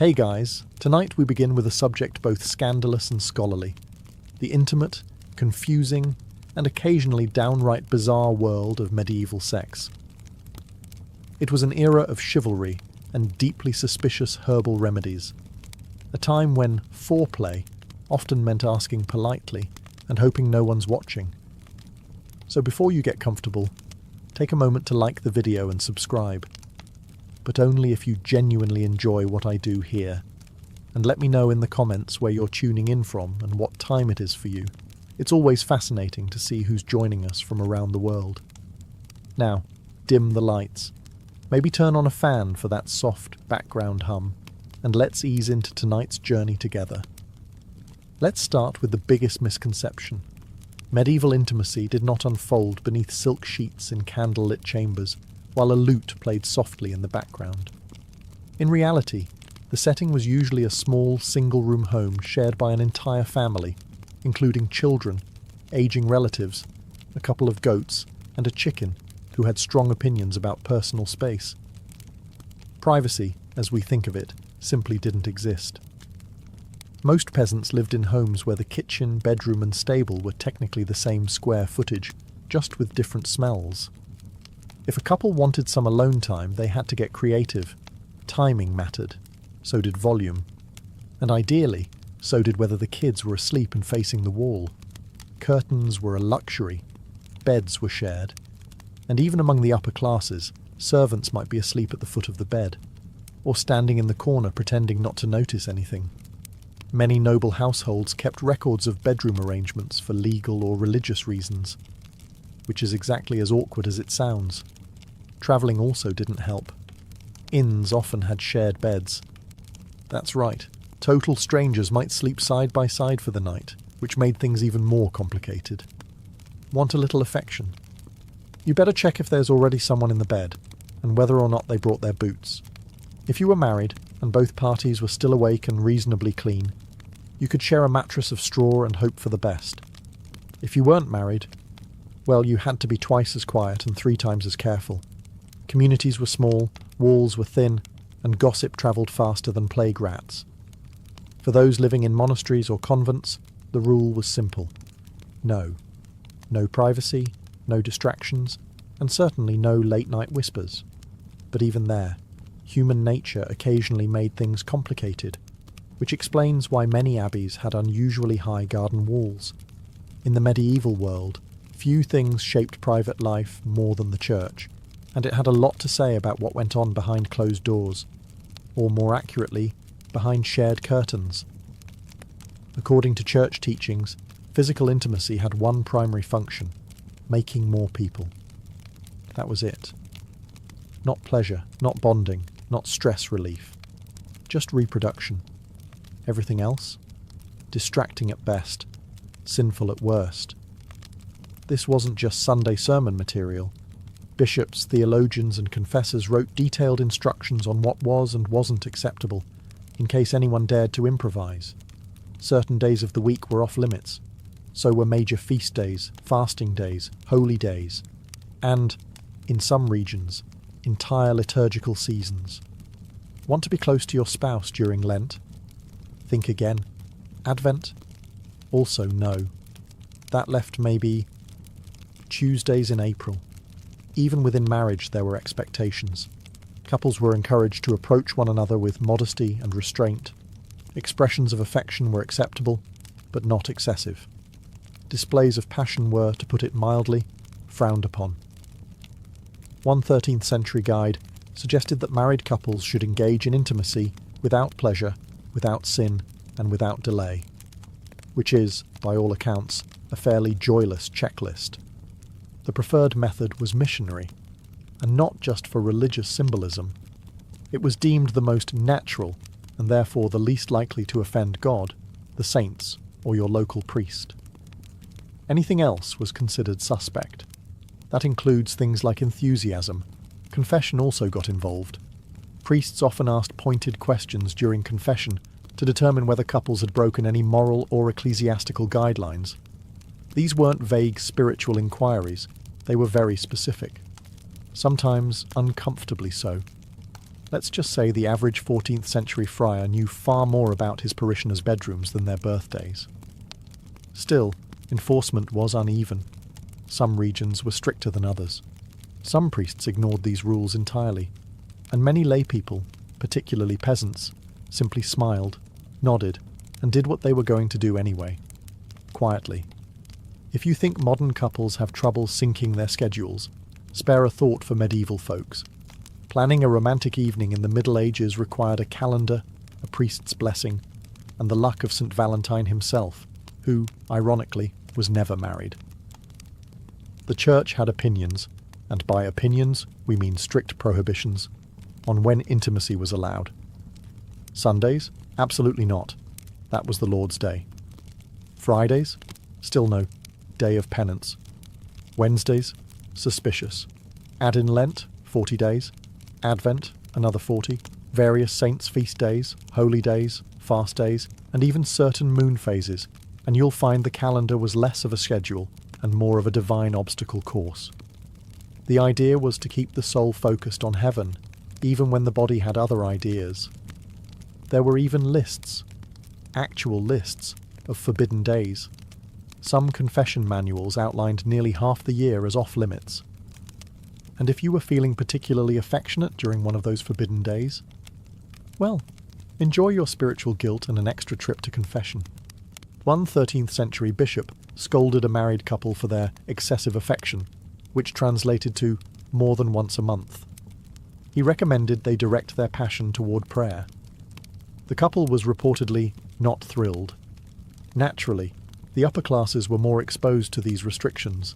Hey guys, tonight we begin with a subject both scandalous and scholarly. The intimate, confusing, and occasionally downright bizarre world of medieval sex. It was an era of chivalry and deeply suspicious herbal remedies. A time when foreplay often meant asking politely and hoping no one's watching. So before you get comfortable, take a moment to like the video and subscribe. But only if you genuinely enjoy what I do here. And let me know in the comments where you're tuning in from and what time it is for you. It's always fascinating to see who's joining us from around the world. Now, dim the lights. Maybe turn on a fan for that soft background hum, and let's ease into tonight's journey together. Let's start with the biggest misconception. Medieval intimacy did not unfold beneath silk sheets in candlelit chambers, while a lute played softly in the background. In reality, the setting was usually a small, single-room home shared by an entire family, including children, aging relatives, a couple of goats, and a chicken who had strong opinions about personal space. Privacy, as we think of it, simply didn't exist. Most peasants lived in homes where the kitchen, bedroom, and stable were technically the same square footage, just with different smells. If a couple wanted some alone time, they had to get creative. Timing mattered. So did volume. And ideally, so did whether the kids were asleep and facing the wall. Curtains were a luxury. Beds were shared. And even among the upper classes, servants might be asleep at the foot of the bed, or standing in the corner pretending not to notice anything. Many noble households kept records of bedroom arrangements for legal or religious reasons, which is exactly as awkward as it sounds. Travelling also didn't help. Inns often had shared beds. That's right, total strangers might sleep side by side for the night, which made things even more complicated. Want a little affection? You better check if there's already someone in the bed, and whether or not they brought their boots. If you were married, and both parties were still awake and reasonably clean, you could share a mattress of straw and hope for the best. If you weren't married, well, you had to be twice as quiet and 3 times as careful. Communities were small, walls were thin, and gossip travelled faster than plague rats. For those living in monasteries or convents, the rule was simple. No. No privacy, no distractions, and certainly no late-night whispers. But even there, human nature occasionally made things complicated, which explains why many abbeys had unusually high garden walls. In the medieval world, few things shaped private life more than the church, and it had a lot to say about what went on behind closed doors, or more accurately, behind shared curtains. According to church teachings, physical intimacy had one primary function: making more people. That was it. Not pleasure, not bonding, not stress relief. Just reproduction. Everything else? Distracting at best, sinful at worst. This wasn't just Sunday sermon material. Bishops, theologians, and confessors wrote detailed instructions on what was and wasn't acceptable, in case anyone dared to improvise. Certain days of the week were off limits. So were major feast days, fasting days, holy days, and, in some regions, entire liturgical seasons. Want to be close to your spouse during Lent? Think again. Advent? Also no. That left maybe Tuesdays in April. Even within marriage there were expectations. Couples were encouraged to approach one another with modesty and restraint. Expressions of affection were acceptable, but not excessive. Displays of passion were, to put it mildly, frowned upon. One 13th century guide suggested that married couples should engage in intimacy without pleasure, without sin, and without delay, which is, by all accounts, a fairly joyless checklist. The preferred method was missionary, and not just for religious symbolism. It was deemed the most natural, and therefore the least likely to offend God, the saints, or your local priest. Anything else was considered suspect. That includes things like enthusiasm. Confession also got involved. Priests often asked pointed questions during confession to determine whether couples had broken any moral or ecclesiastical guidelines. These weren't vague spiritual inquiries, they were very specific. Sometimes uncomfortably so. Let's just say the average 14th century friar knew far more about his parishioners' bedrooms than their birthdays. Still, enforcement was uneven. Some regions were stricter than others. Some priests ignored these rules entirely, and many lay people, particularly peasants, simply smiled, nodded, and did what they were going to do anyway, quietly. If you think modern couples have trouble syncing their schedules, spare a thought for medieval folks. Planning a romantic evening in the Middle Ages required a calendar, a priest's blessing, and the luck of St. Valentine himself, who, ironically, was never married. The Church had opinions, and by opinions we mean strict prohibitions, on when intimacy was allowed. Sundays? Absolutely not. That was the Lord's Day. Fridays? Still no. Day of penance. Wednesdays? Suspicious. Add in Lent? 40 days. Advent? Another 40. Various saints' feast days, holy days, fast days, and even certain moon phases, and you'll find the calendar was less of a schedule and more of a divine obstacle course. The idea was to keep the soul focused on heaven, even when the body had other ideas. There were even lists, actual lists, of forbidden days. Some confession manuals outlined nearly half the year as off-limits. And if you were feeling particularly affectionate during one of those forbidden days, well, enjoy your spiritual guilt and an extra trip to confession. One 13th century bishop scolded a married couple for their excessive affection, which translated to more than once a month. He recommended they direct their passion toward prayer. The couple was reportedly not thrilled. Naturally, the upper classes were more exposed to these restrictions.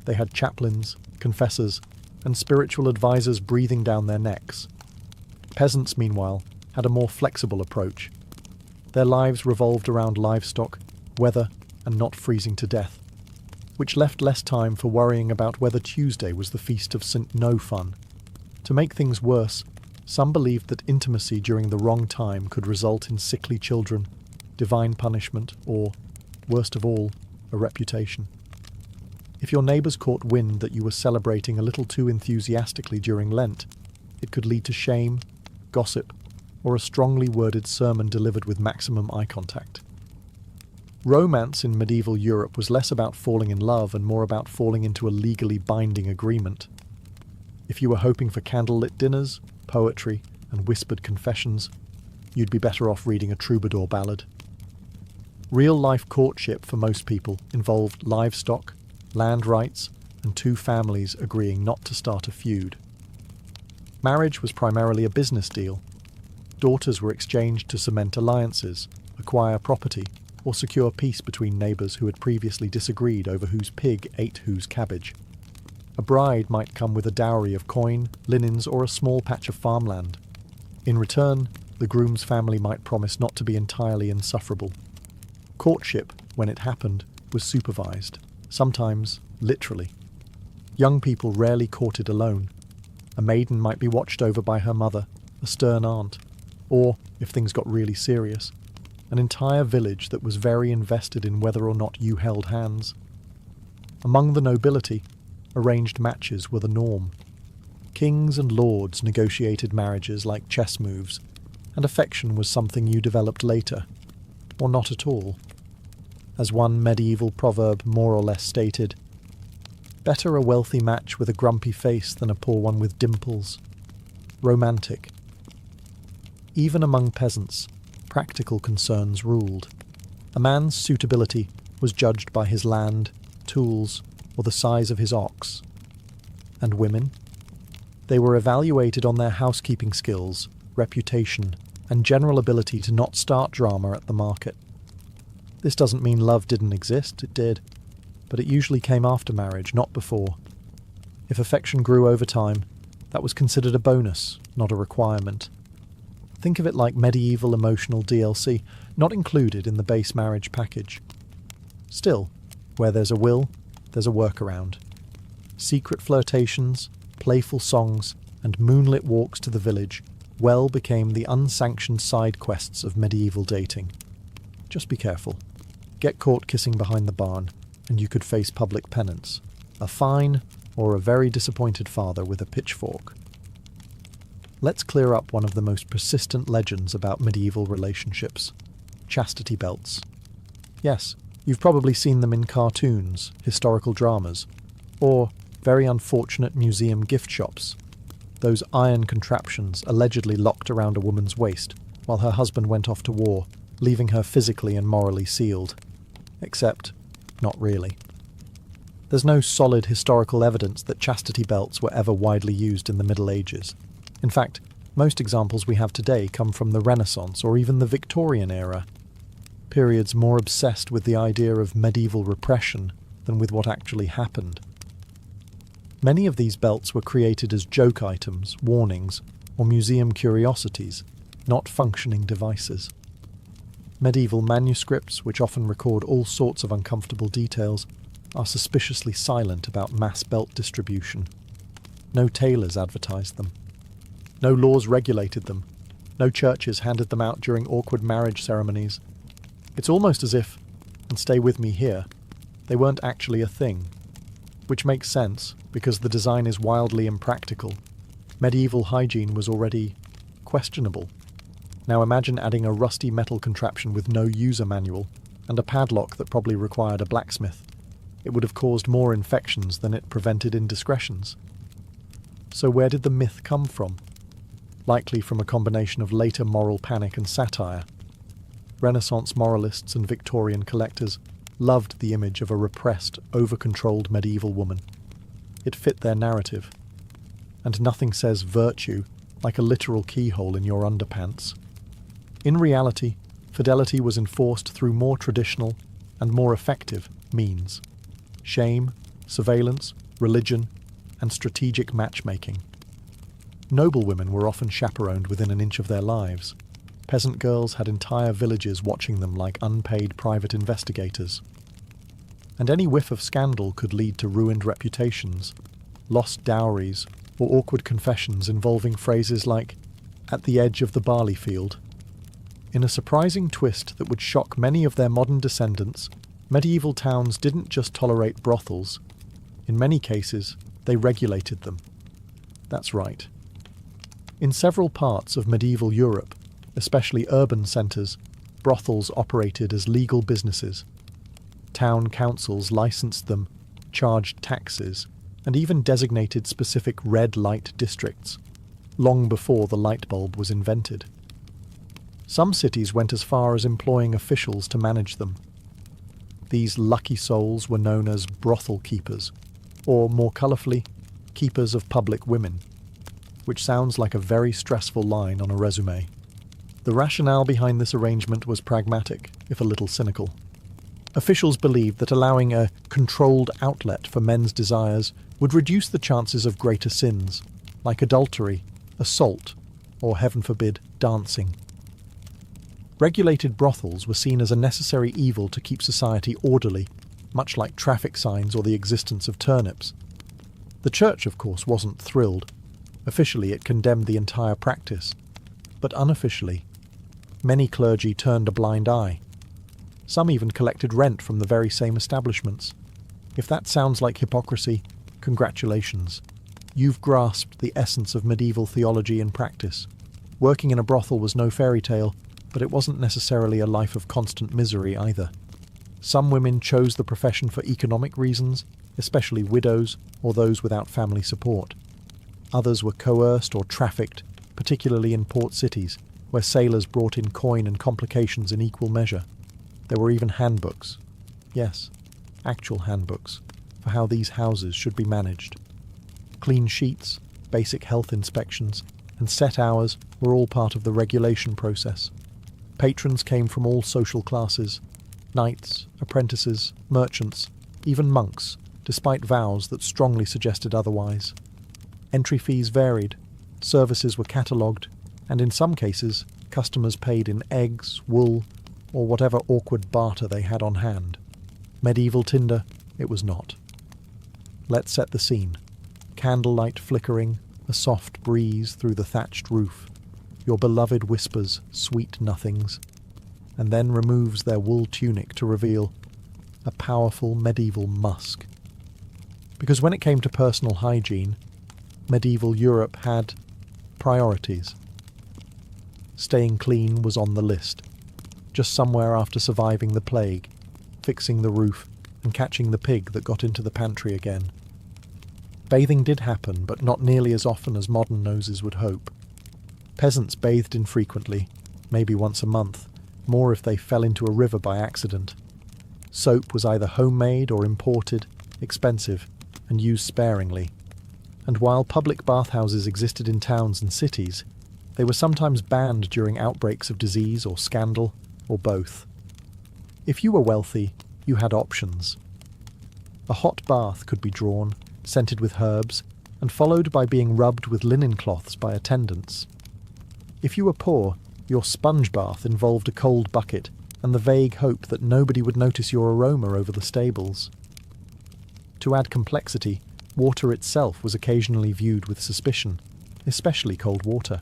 They had chaplains, confessors, and spiritual advisors breathing down their necks. Peasants, meanwhile, had a more flexible approach. Their lives revolved around livestock, weather, and not freezing to death, which left less time for worrying about whether Tuesday was the feast of St. No Fun. To make things worse, some believed that intimacy during the wrong time could result in sickly children, divine punishment, or, worst of all, a reputation. If your neighbours caught wind that you were celebrating a little too enthusiastically during Lent, it could lead to shame, gossip, or a strongly worded sermon delivered with maximum eye contact. Romance in medieval Europe was less about falling in love and more about falling into a legally binding agreement. If you were hoping for candlelit dinners, poetry, and whispered confessions, you'd be better off reading a troubadour ballad. Real-life courtship for most people involved livestock, land rights, and two families agreeing not to start a feud. Marriage was primarily a business deal. Daughters were exchanged to cement alliances, acquire property, or secure peace between neighbours who had previously disagreed over whose pig ate whose cabbage. A bride might come with a dowry of coin, linens, or a small patch of farmland. In return, the groom's family might promise not to be entirely insufferable. Courtship, when it happened, was supervised, sometimes literally. Young people rarely courted alone. A maiden might be watched over by her mother, a stern aunt, or, if things got really serious, an entire village that was very invested in whether or not you held hands. Among the nobility, arranged matches were the norm. Kings and lords negotiated marriages like chess moves, and affection was something you developed later, or not at all. As one medieval proverb more or less stated, "Better a wealthy match with a grumpy face than a poor one with dimples." Romantic. Even among peasants, practical concerns ruled. A man's suitability was judged by his land, tools, or the size of his ox. And women? They were evaluated on their housekeeping skills, reputation, and general ability to not start drama at the market. This doesn't mean love didn't exist, it did, but it usually came after marriage, not before. If affection grew over time, that was considered a bonus, not a requirement. Think of it like medieval emotional DLC, not included in the base marriage package. Still, where there's a will, there's a workaround. Secret flirtations, playful songs, and moonlit walks to the village well became the unsanctioned side quests of medieval dating. Just be careful. Get caught kissing behind the barn, and you could face public penance, a fine, or a very disappointed father with a pitchfork. Let's clear up one of the most persistent legends about medieval relationships: chastity belts. Yes, you've probably seen them in cartoons, historical dramas, or very unfortunate museum gift shops. Those iron contraptions allegedly locked around a woman's waist while her husband went off to war, leaving her physically and morally sealed. Except, not really. There's no solid historical evidence that chastity belts were ever widely used in the Middle Ages. In fact, most examples we have today come from the Renaissance or even the Victorian era, periods more obsessed with the idea of medieval repression than with what actually happened. Many of these belts were created as joke items, warnings, or museum curiosities, not functioning devices. Medieval manuscripts, which often record all sorts of uncomfortable details, are suspiciously silent about mass belt distribution. No tailors advertised them. No laws regulated them. No churches handed them out during awkward marriage ceremonies. It's almost as if, and stay with me here, they weren't actually a thing. Which makes sense, because the design is wildly impractical. Medieval hygiene was already questionable. Now imagine adding a rusty metal contraption with no user manual, and a padlock that probably required a blacksmith. It would have caused more infections than it prevented indiscretions. So where did the myth come from? Likely from a combination of later moral panic and satire. Renaissance moralists and Victorian collectors loved the image of a repressed, over-controlled medieval woman. It fit their narrative. And nothing says virtue like a literal keyhole in your underpants. In reality, fidelity was enforced through more traditional and more effective means: shame, surveillance, religion, and strategic matchmaking. Noblewomen were often chaperoned within an inch of their lives. Peasant girls had entire villages watching them like unpaid private investigators. And any whiff of scandal could lead to ruined reputations, lost dowries, or awkward confessions involving phrases like, "at the edge of the barley field." In a surprising twist that would shock many of their modern descendants, medieval towns didn't just tolerate brothels. In many cases, they regulated them. That's right. In several parts of medieval Europe, especially urban centres, brothels operated as legal businesses. Town councils licensed them, charged taxes, and even designated specific red light districts, long before the light bulb was invented. Some cities went as far as employing officials to manage them. These lucky souls were known as brothel keepers, or more colourfully, keepers of public women, which sounds like a very stressful line on a resume. The rationale behind this arrangement was pragmatic, if a little cynical. Officials believed that allowing a controlled outlet for men's desires would reduce the chances of greater sins, like adultery, assault, or, heaven forbid, dancing. Regulated brothels were seen as a necessary evil to keep society orderly, much like traffic signs or the existence of turnips. The church, of course, wasn't thrilled. Officially, it condemned the entire practice. But unofficially, many clergy turned a blind eye. Some even collected rent from the very same establishments. If that sounds like hypocrisy, congratulations. You've grasped the essence of medieval theology in practice. Working in a brothel was no fairy tale, but it wasn't necessarily a life of constant misery either. Some women chose the profession for economic reasons, especially widows or those without family support. Others were coerced or trafficked, particularly in port cities, where sailors brought in coin and complications in equal measure. There were even handbooks. Yes, actual handbooks, for how these houses should be managed. Clean sheets, basic health inspections, and set hours were all part of the regulation process. Patrons came from all social classes: knights, apprentices, merchants, even monks, despite vows that strongly suggested otherwise. Entry fees varied, services were catalogued, and in some cases, customers paid in eggs, wool, or whatever awkward barter they had on hand. Medieval tinder, it was not. Let's set the scene. Candlelight flickering, a soft breeze through the thatched roof. Your beloved whispers, sweet nothings, and then removes their wool tunic to reveal a powerful medieval musk. Because when it came to personal hygiene, medieval Europe had, Priorities. Staying clean was on the list, just somewhere after surviving the plague, fixing the roof, and catching the pig that got into the pantry again. Bathing did happen, but not nearly as often as modern noses would hope. Peasants bathed infrequently, maybe once a month, more if they fell into a river by accident. Soap was either homemade or imported, expensive, and used sparingly. And while public bathhouses existed in towns and cities, they were sometimes banned during outbreaks of disease or scandal, or both. If you were wealthy, you had options. A hot bath could be drawn, scented with herbs, and followed by being rubbed with linen cloths by attendants. If you were poor, your sponge bath involved a cold bucket and the vague hope that nobody would notice your aroma over the stables. To add complexity, water itself was occasionally viewed with suspicion, especially cold water.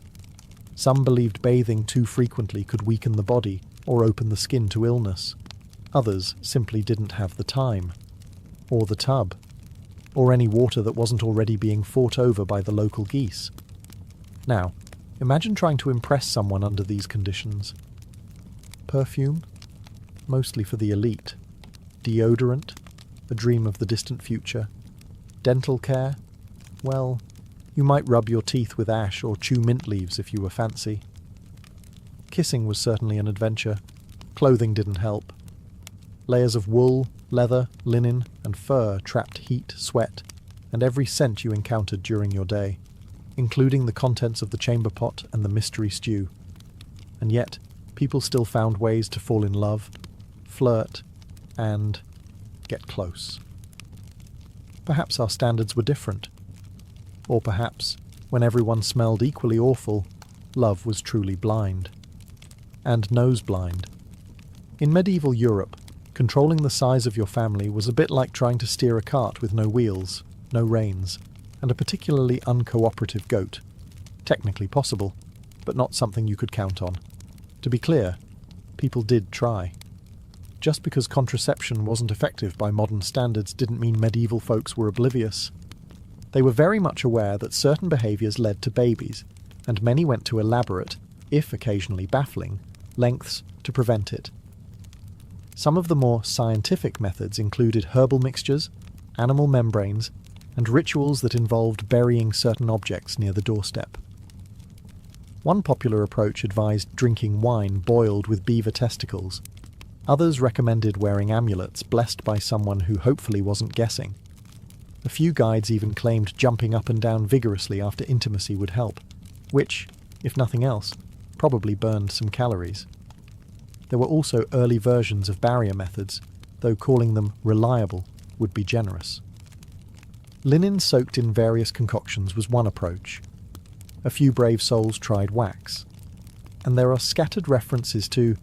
Some believed bathing too frequently could weaken the body or open the skin to illness. Others simply didn't have the time, or the tub, or any water that wasn't already being fought over by the local geese. Now, imagine trying to impress someone under these conditions. Perfume? Mostly for the elite. Deodorant? A dream of the distant future. Dental care? Well, you might rub your teeth with ash or chew mint leaves if you were fancy. Kissing was certainly an adventure. Clothing didn't help. Layers of wool, leather, linen, and fur trapped heat, sweat, and every scent you encountered during your day, including the contents of the chamber pot and the mystery stew. And yet, people still found ways to fall in love, flirt, and get close. Perhaps our standards were different. Or perhaps, when everyone smelled equally awful, love was truly blind. And nose blind. In medieval Europe, controlling the size of your family was a bit like trying to steer a cart with no wheels, no reins, and a particularly uncooperative goat. Technically possible, but not something you could count on. To be clear, people did try. Just because contraception wasn't effective by modern standards didn't mean medieval folks were oblivious. They were very much aware that certain behaviours led to babies, and many went to elaborate, if occasionally baffling, lengths to prevent it. Some of the more scientific methods included herbal mixtures, animal membranes, and rituals that involved burying certain objects near the doorstep. One popular approach advised drinking wine boiled with beaver testicles. Others recommended wearing amulets blessed by someone who hopefully wasn't guessing. A few guides even claimed jumping up and down vigorously after intimacy would help, which, if nothing else, probably burned some calories. There were also early versions of barrier methods, though calling them reliable would be generous. Linen soaked in various concoctions was one approach. A few brave souls tried wax. And there are scattered references to,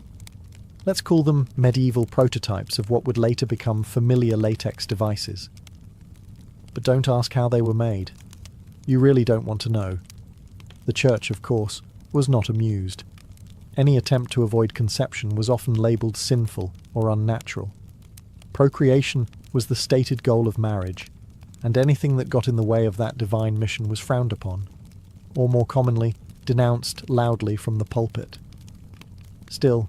let's call them medieval prototypes of what would later become familiar latex devices. But don't ask how they were made. You really don't want to know. The church, of course, was not amused. Any attempt to avoid conception was often labelled sinful or unnatural. Procreation was the stated goal of marriage, and anything that got in the way of that divine mission was frowned upon, or more commonly, denounced loudly from the pulpit. Still,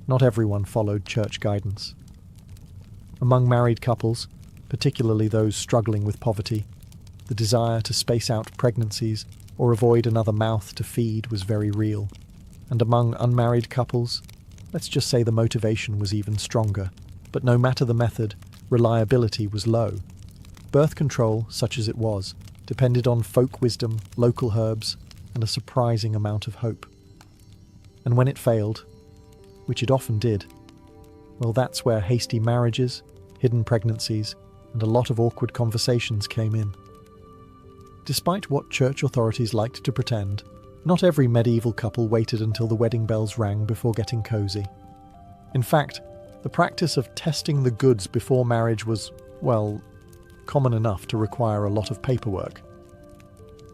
not everyone followed church guidance. Among married couples, particularly those struggling with poverty, the desire to space out pregnancies or avoid another mouth to feed was very real. And among unmarried couples, let's just say the motivation was even stronger, but no matter the method, reliability was low. Birth control, such as it was, depended on folk wisdom, local herbs, and a surprising amount of hope. And when it failed, which it often did, well, that's where hasty marriages, hidden pregnancies, and a lot of awkward conversations came in. Despite what church authorities liked to pretend, not every medieval couple waited until the wedding bells rang before getting cosy. In fact, the practice of testing the goods before marriage was, well, common enough to require a lot of paperwork.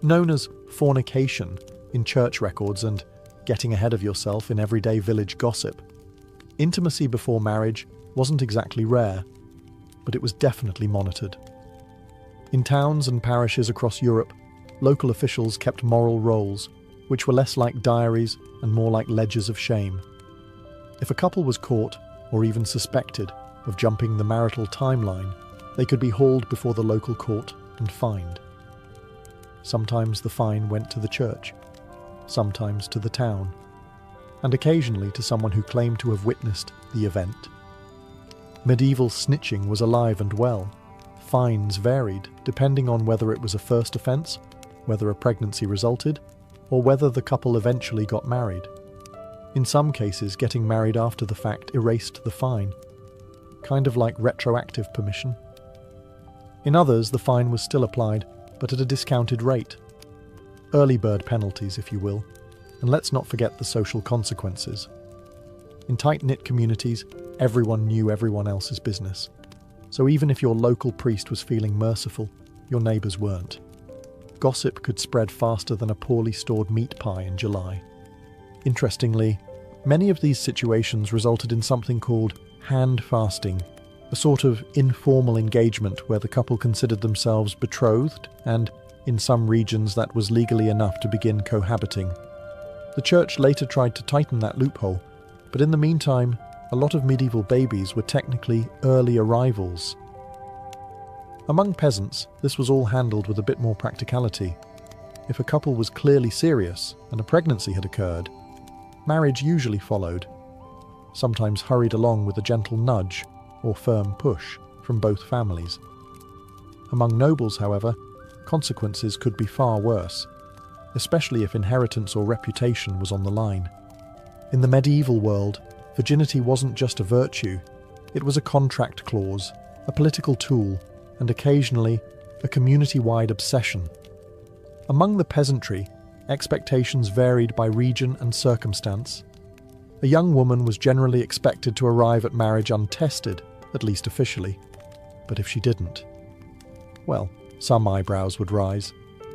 Known as fornication in church records and getting ahead of yourself in everyday village gossip, intimacy before marriage wasn't exactly rare, but it was definitely monitored. In towns and parishes across Europe, local officials kept moral rolls, which were less like diaries and more like ledgers of shame. If a couple was caught, or even suspected, of jumping the marital timeline, they could be hauled before the local court and fined. Sometimes the fine went to the church, sometimes to the town, and occasionally to someone who claimed to have witnessed the event. Medieval snitching was alive and well. Fines varied depending on whether it was a first offence, whether a pregnancy resulted, or whether the couple eventually got married. In some cases, getting married after the fact erased the fine, kind of like retroactive permission. In others, the fine was still applied, but at a discounted rate. Early bird penalties, if you will, and let's not forget the social consequences. In tight-knit communities, everyone knew everyone else's business. So even if your local priest was feeling merciful, your neighbours weren't. Gossip could spread faster than a poorly stored meat pie in July. Interestingly, many of these situations resulted in something called hand fasting, a sort of informal engagement where the couple considered themselves betrothed and, in some regions, that was legally enough to begin cohabiting. The church later tried to tighten that loophole, but in the meantime, a lot of medieval babies were technically early arrivals. Among peasants, this was all handled with a bit more practicality. If a couple was clearly serious and a pregnancy had occurred, marriage usually followed, sometimes hurried along with a gentle nudge or firm push from both families. Among nobles, however, consequences could be far worse, especially if inheritance or reputation was on the line. In the medieval world, virginity wasn't just a virtue, it was a contract clause, a political tool, and occasionally a community-wide obsession. Among the peasantry, expectations varied by region and circumstance. A young woman was generally expected to arrive at marriage untested, at least officially. But if she didn't, well, some eyebrows would rise,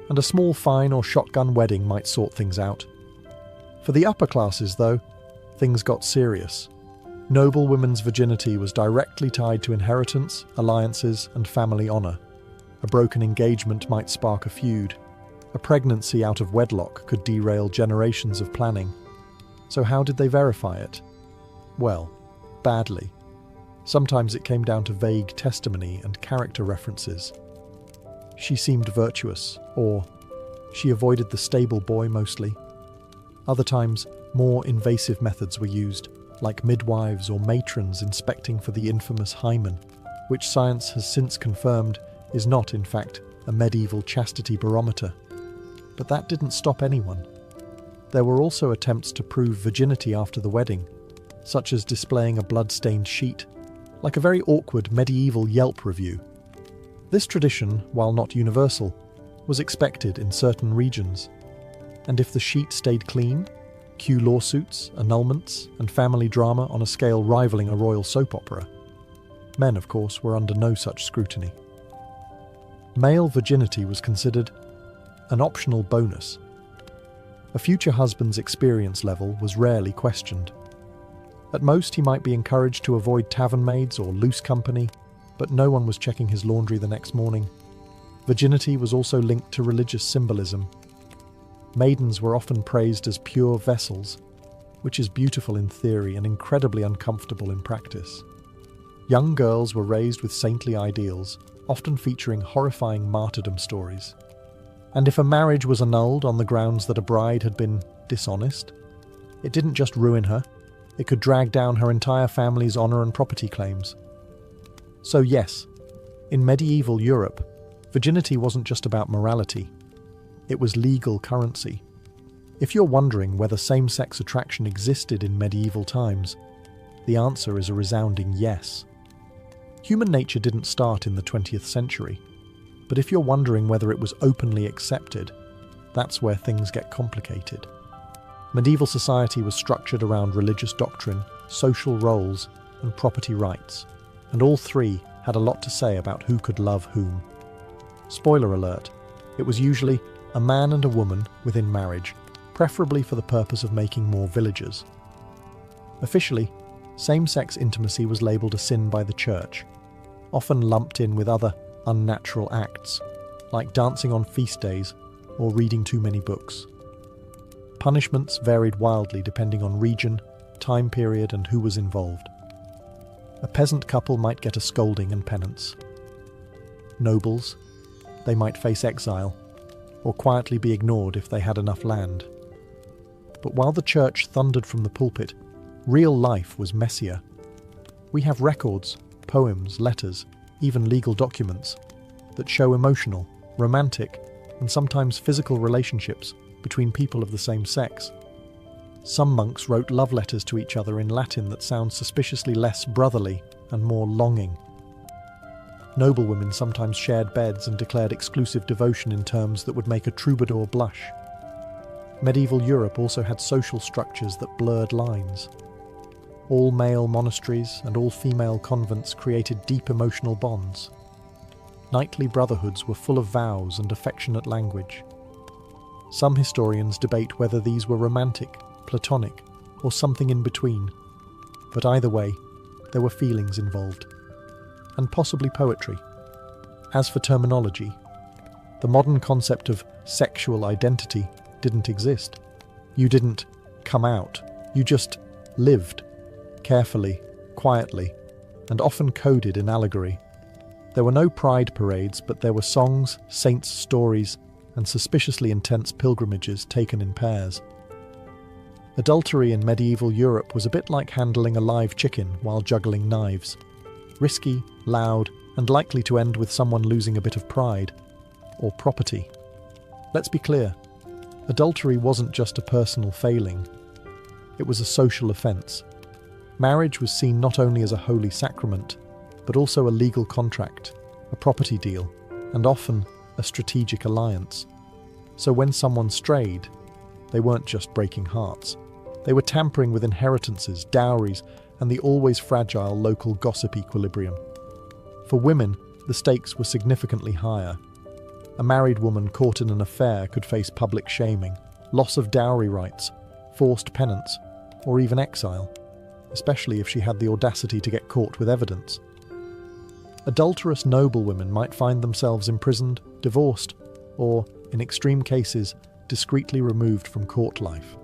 and a small fine or shotgun wedding might sort things out. For the upper classes, though, things got serious. Noble women's virginity was directly tied to inheritance, alliances, and family honour. A broken engagement might spark a feud. A pregnancy out of wedlock could derail generations of planning. So how did they verify it? Well, badly. Sometimes it came down to vague testimony and character references. She seemed virtuous, or she avoided the stable boy mostly. Other times, more invasive methods were used, like midwives or matrons inspecting for the infamous hymen, which science has since confirmed is not, in fact, a medieval chastity barometer. But that didn't stop anyone. There were also attempts to prove virginity after the wedding, such as displaying a blood-stained sheet, like a very awkward medieval Yelp review. This tradition, while not universal, was expected in certain regions. And if the sheet stayed clean, cue lawsuits, annulments, and family drama on a scale rivaling a royal soap opera. Men, of course, were under no such scrutiny. Male virginity was considered an optional bonus. A future husband's experience level was rarely questioned. At most, he might be encouraged to avoid tavern maids or loose company, but no one was checking his laundry the next morning. Virginity was also linked to religious symbolism. Maidens were often praised as pure vessels, which is beautiful in theory and incredibly uncomfortable in practice. Young girls were raised with saintly ideals, often featuring horrifying martyrdom stories. And if a marriage was annulled on the grounds that a bride had been dishonest, it didn't just ruin her, it could drag down her entire family's honour and property claims. So yes, in medieval Europe, virginity wasn't just about morality. It was legal currency. If you're wondering whether same-sex attraction existed in medieval times, the answer is a resounding yes. Human nature didn't start in the 20th century, but if you're wondering whether it was openly accepted, that's where things get complicated. Medieval society was structured around religious doctrine, social roles, and property rights, and all three had a lot to say about who could love whom. Spoiler alert, it was usually a man and a woman within marriage, preferably for the purpose of making more villagers. Officially, same-sex intimacy was labelled a sin by the church, often lumped in with other unnatural acts, like dancing on feast days or reading too many books. Punishments varied wildly depending on region, time period, and who was involved. A peasant couple might get a scolding and penance. Nobles, they might face exile, or quietly be ignored if they had enough land. But while the church thundered from the pulpit, real life was messier. We have records, poems, letters, even legal documents that show emotional, romantic, and sometimes physical relationships between people of the same sex. Some monks wrote love letters to each other in Latin that sound suspiciously less brotherly and more longing. Noblewomen sometimes shared beds and declared exclusive devotion in terms that would make a troubadour blush. Medieval Europe also had social structures that blurred lines. All-male monasteries and all-female convents created deep emotional bonds. Knightly brotherhoods were full of vows and affectionate language. Some historians debate whether these were romantic, platonic, or something in between. But either way, there were feelings involved. And possibly poetry. As for terminology, the modern concept of sexual identity didn't exist. You didn't come out. You just lived, carefully, quietly, and often coded in allegory. There were no pride parades, but there were songs, saints' stories, and suspiciously intense pilgrimages taken in pairs. Adultery in medieval Europe was a bit like handling a live chicken while juggling knives. Risky, loud, and likely to end with someone losing a bit of pride, or property. Let's be clear, adultery wasn't just a personal failing, it was a social offence. Marriage was seen not only as a holy sacrament, but also a legal contract, a property deal, and often a strategic alliance. So when someone strayed, they weren't just breaking hearts. They were tampering with inheritances, dowries, and the always fragile local gossip equilibrium. For women, the stakes were significantly higher. A married woman caught in an affair could face public shaming, loss of dowry rights, forced penance, or even exile, especially if she had the audacity to get caught with evidence. Adulterous noblewomen might find themselves imprisoned, divorced, or, in extreme cases, discreetly removed from court life.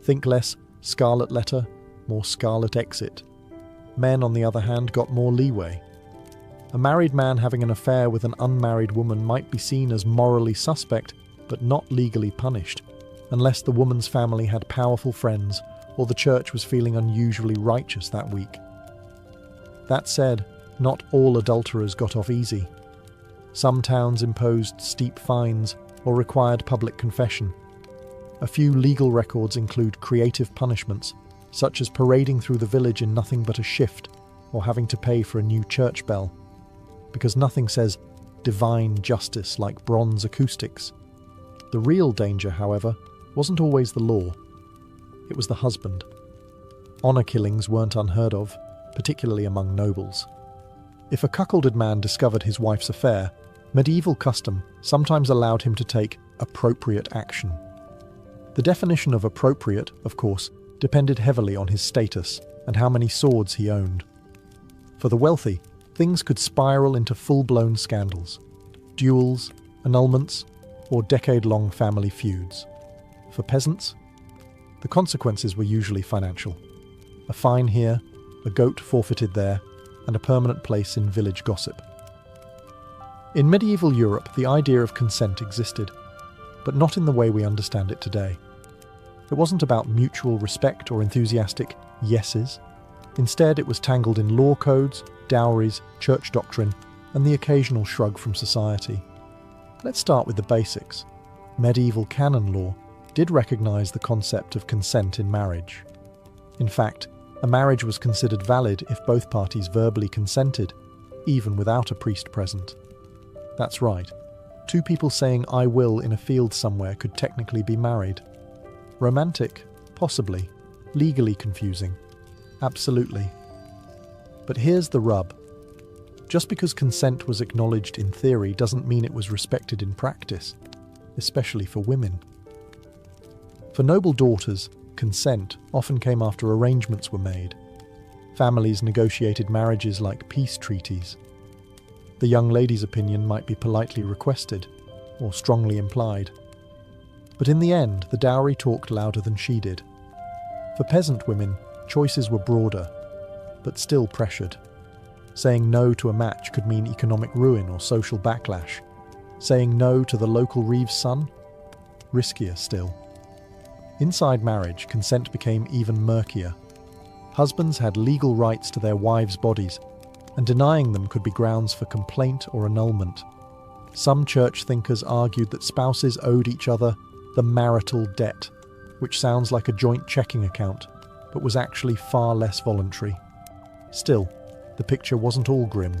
Think less scarlet letter, more scarlet exit. Men, on the other hand, got more leeway. A married man having an affair with an unmarried woman might be seen as morally suspect, but not legally punished, unless the woman's family had powerful friends or the church was feeling unusually righteous that week. That said, not all adulterers got off easy. Some towns imposed steep fines or required public confession. A few legal records include creative punishments, such as parading through the village in nothing but a shift or having to pay for a new church bell, because nothing says divine justice like bronze acoustics. The real danger, however, wasn't always the law. It was the husband. Honour killings weren't unheard of, particularly among nobles. If a cuckolded man discovered his wife's affair, medieval custom sometimes allowed him to take appropriate action. The definition of appropriate, of course, depended heavily on his status and how many swords he owned. For the wealthy, things could spiral into full-blown scandals, duels, annulments, or decade-long family feuds. For peasants, the consequences were usually financial. A fine here, a goat forfeited there, and a permanent place in village gossip. In medieval Europe, the idea of consent existed, but not in the way we understand it today. It wasn't about mutual respect or enthusiastic yeses. Instead, it was tangled in law codes, dowries, church doctrine, and the occasional shrug from society. Let's start with the basics. Medieval canon law did recognise the concept of consent in marriage. In fact, a marriage was considered valid if both parties verbally consented, even without a priest present. That's right. Two people saying "I will" in a field somewhere could technically be married. Romantic? Possibly. Legally confusing? Absolutely. But here's the rub. Just because consent was acknowledged in theory doesn't mean it was respected in practice, especially for women. For noble daughters, consent often came after arrangements were made. Families negotiated marriages like peace treaties. The young lady's opinion might be politely requested or strongly implied. But in the end, the dowry talked louder than she did. For peasant women, choices were broader, but still pressured. Saying no to a match could mean economic ruin or social backlash. Saying no to the local Reeves' son? Riskier still. Inside marriage, consent became even murkier. Husbands had legal rights to their wives' bodies, and denying them could be grounds for complaint or annulment. Some church thinkers argued that spouses owed each other the marital debt, which sounds like a joint checking account, but was actually far less voluntary. Still, the picture wasn't all grim.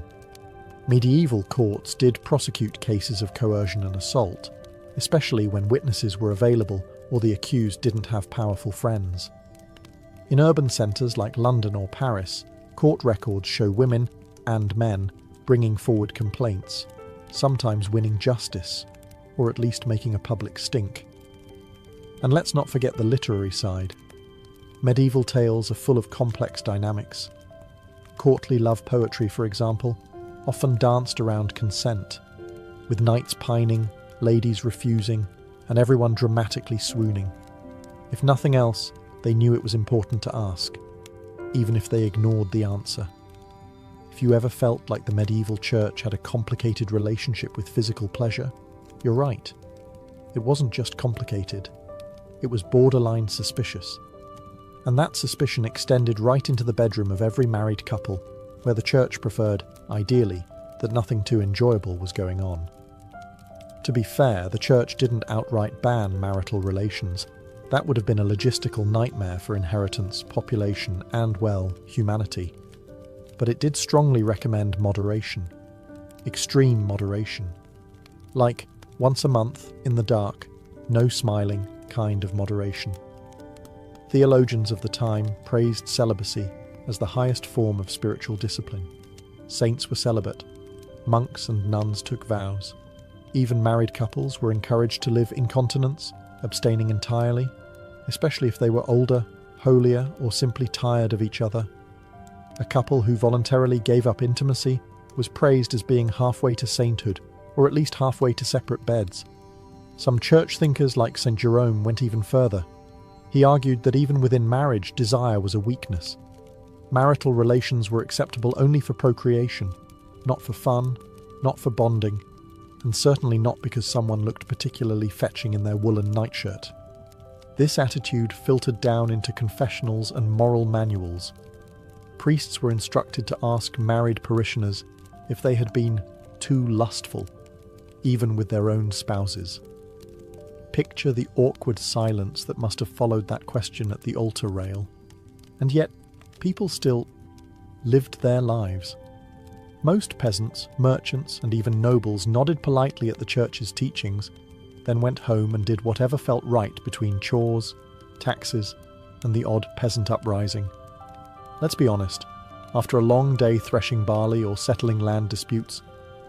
Medieval courts did prosecute cases of coercion and assault, especially when witnesses were available or the accused didn't have powerful friends. In urban centres like London or Paris, court records show women and men bringing forward complaints, sometimes winning justice, or at least making a public stink. And let's not forget the literary side. Medieval tales are full of complex dynamics. Courtly love poetry, for example, often danced around consent, with knights pining, ladies refusing, and everyone dramatically swooning. If nothing else, they knew it was important to ask, even if they ignored the answer. If you ever felt like the medieval church had a complicated relationship with physical pleasure, you're right. It wasn't just complicated, it was borderline suspicious. And that suspicion extended right into the bedroom of every married couple, where the church preferred, ideally, that nothing too enjoyable was going on. To be fair, the church didn't outright ban marital relations. That would have been a logistical nightmare for inheritance, population, and, well, humanity. But it did strongly recommend moderation. Extreme moderation. Like, once a month, in the dark, no smiling kind of moderation. Theologians of the time praised celibacy as the highest form of spiritual discipline. Saints were celibate. Monks and nuns took vows. Even married couples were encouraged to live in continence, abstaining entirely, especially if they were older, holier, or simply tired of each other. A couple who voluntarily gave up intimacy was praised as being halfway to sainthood, or at least halfway to separate beds. Some church thinkers like St. Jerome went even further. He argued that even within marriage, desire was a weakness. Marital relations were acceptable only for procreation, not for fun, not for bonding, and certainly not because someone looked particularly fetching in their woolen nightshirt. This attitude filtered down into confessionals and moral manuals. Priests were instructed to ask married parishioners if they had been too lustful, even with their own spouses. Picture the awkward silence that must have followed that question at the altar rail. And yet, people still lived their lives. Most peasants, merchants, and even nobles nodded politely at the church's teachings, then went home and did whatever felt right between chores, taxes, and the odd peasant uprising. Let's be honest, after a long day threshing barley or settling land disputes,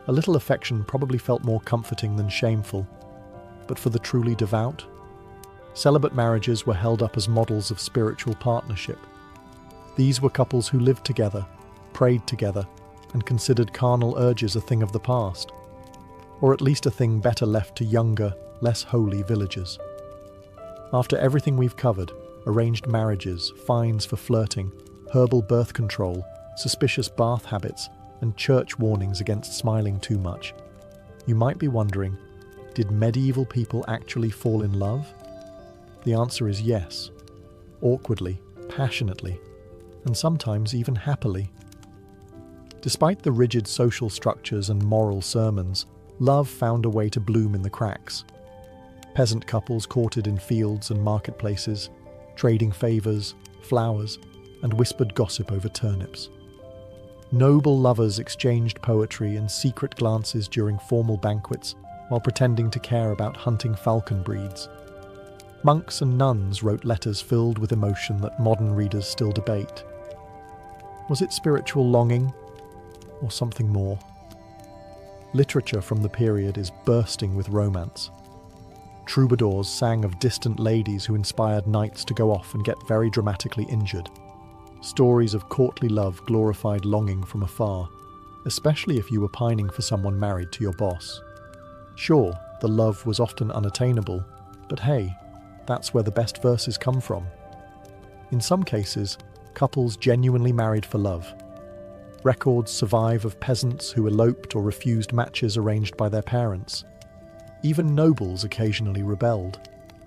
a little affection probably felt more comforting than shameful. But for the truly devout, celibate marriages were held up as models of spiritual partnership. These were couples who lived together, prayed together, and considered carnal urges a thing of the past, or at least a thing better left to younger, less holy villagers. After everything we've covered, arranged marriages, fines for flirting, herbal birth control, suspicious bath habits, and church warnings against smiling too much, you might be wondering, did medieval people actually fall in love? The answer is yes. Awkwardly, passionately, and sometimes even happily. Despite the rigid social structures and moral sermons, love found a way to bloom in the cracks. Peasant couples courted in fields and marketplaces, trading favours, flowers, and whispered gossip over turnips. Noble lovers exchanged poetry and secret glances during formal banquets, while pretending to care about hunting falcon breeds. Monks and nuns wrote letters filled with emotion that modern readers still debate. Was it spiritual longing, or something more? Literature from the period is bursting with romance. Troubadours sang of distant ladies who inspired knights to go off and get very dramatically injured. Stories of courtly love glorified longing from afar, especially if you were pining for someone married to your boss. Sure, the love was often unattainable, But hey, that's where the best verses come from. In some cases, couples genuinely married for love. Records survive of peasants who eloped or refused matches arranged by their parents. Even nobles occasionally rebelled,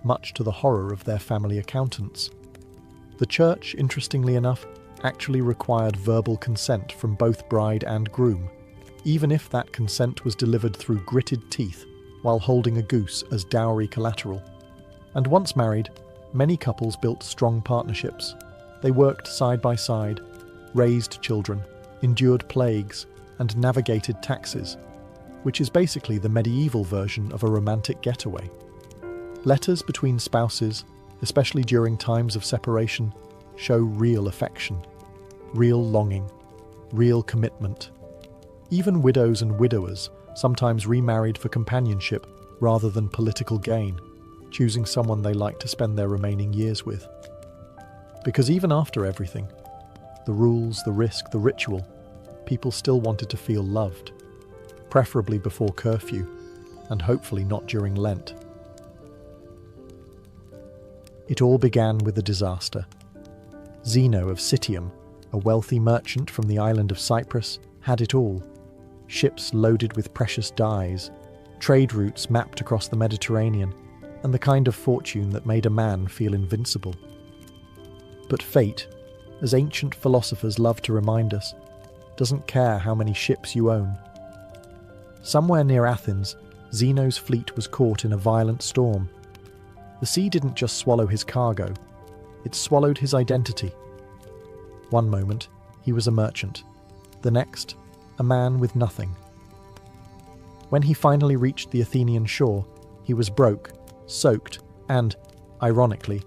much to the horror of their family accountants. The church, interestingly enough, actually required verbal consent from both bride and groom, even if that consent was delivered through gritted teeth while holding a goose as dowry collateral. And once married, many couples built strong partnerships. They worked side by side, raised children, endured plagues, and navigated taxes, which is basically the medieval version of a romantic getaway. Letters between spouses, especially during times of separation, show real affection, real longing, real commitment. Even widows and widowers sometimes remarried for companionship rather than political gain, choosing someone they like to spend their remaining years with. Because even after everything, the rules, the risk, the ritual, people still wanted to feel loved, preferably before curfew, and hopefully not during Lent. It all began with a disaster. Zeno of Citium, a wealthy merchant from the island of Cyprus, had it all. Ships loaded with precious dyes, trade routes mapped across the Mediterranean, and the kind of fortune that made a man feel invincible. But fate, as ancient philosophers love to remind us, doesn't care how many ships you own. Somewhere near Athens, Zeno's fleet was caught in a violent storm. The sea didn't just swallow his cargo, it swallowed his identity. One moment, he was a merchant. The next, a man with nothing. When he finally reached the Athenian shore, he was broke, soaked, and, ironically,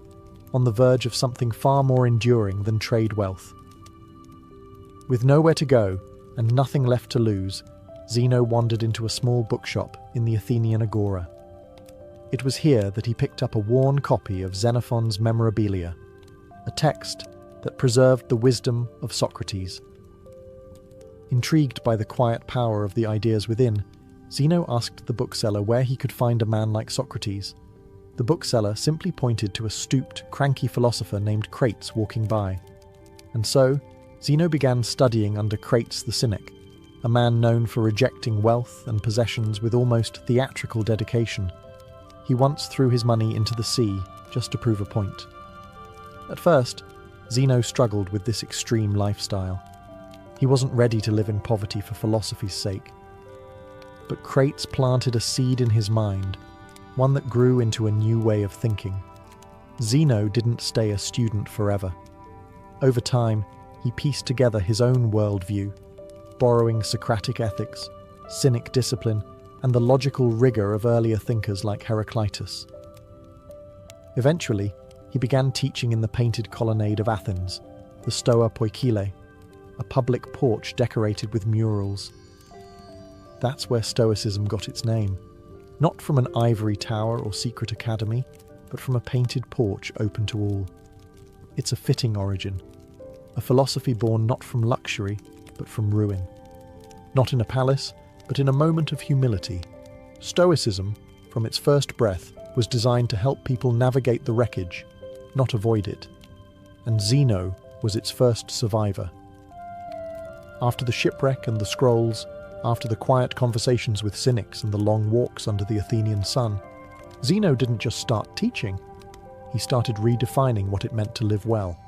on the verge of something far more enduring than trade wealth. With nowhere to go and nothing left to lose, Zeno wandered into a small bookshop in the Athenian Agora. It was here that he picked up a worn copy of Xenophon's Memorabilia, a text that preserved the wisdom of Socrates. Intrigued by the quiet power of the ideas within, Zeno asked the bookseller where he could find a man like Socrates. The bookseller simply pointed to a stooped, cranky philosopher named Crates walking by. And so, Zeno began studying under Crates the Cynic, a man known for rejecting wealth and possessions with almost theatrical dedication. He once threw his money into the sea just to prove a point. At first, Zeno struggled with this extreme lifestyle. He wasn't ready to live in poverty for philosophy's sake. But Crates planted a seed in his mind, one that grew into a new way of thinking. Zeno didn't stay a student forever. Over time, he pieced together his own worldview, borrowing Socratic ethics, Cynic discipline, and the logical rigor of earlier thinkers like Heraclitus. Eventually, he began teaching in the painted colonnade of Athens, the Stoa Poikile, a public porch decorated with murals. That's where Stoicism got its name, not from an ivory tower or secret academy, but from a painted porch open to all. It's a fitting origin, a philosophy born not from luxury, but from ruin. Not in a palace, but in a moment of humility. Stoicism, from its first breath, was designed to help people navigate the wreckage, not avoid it. And Zeno was its first survivor. After the shipwreck and the scrolls, after the quiet conversations with cynics and the long walks under the Athenian sun, Zeno didn't just start teaching, he started redefining what it meant to live well.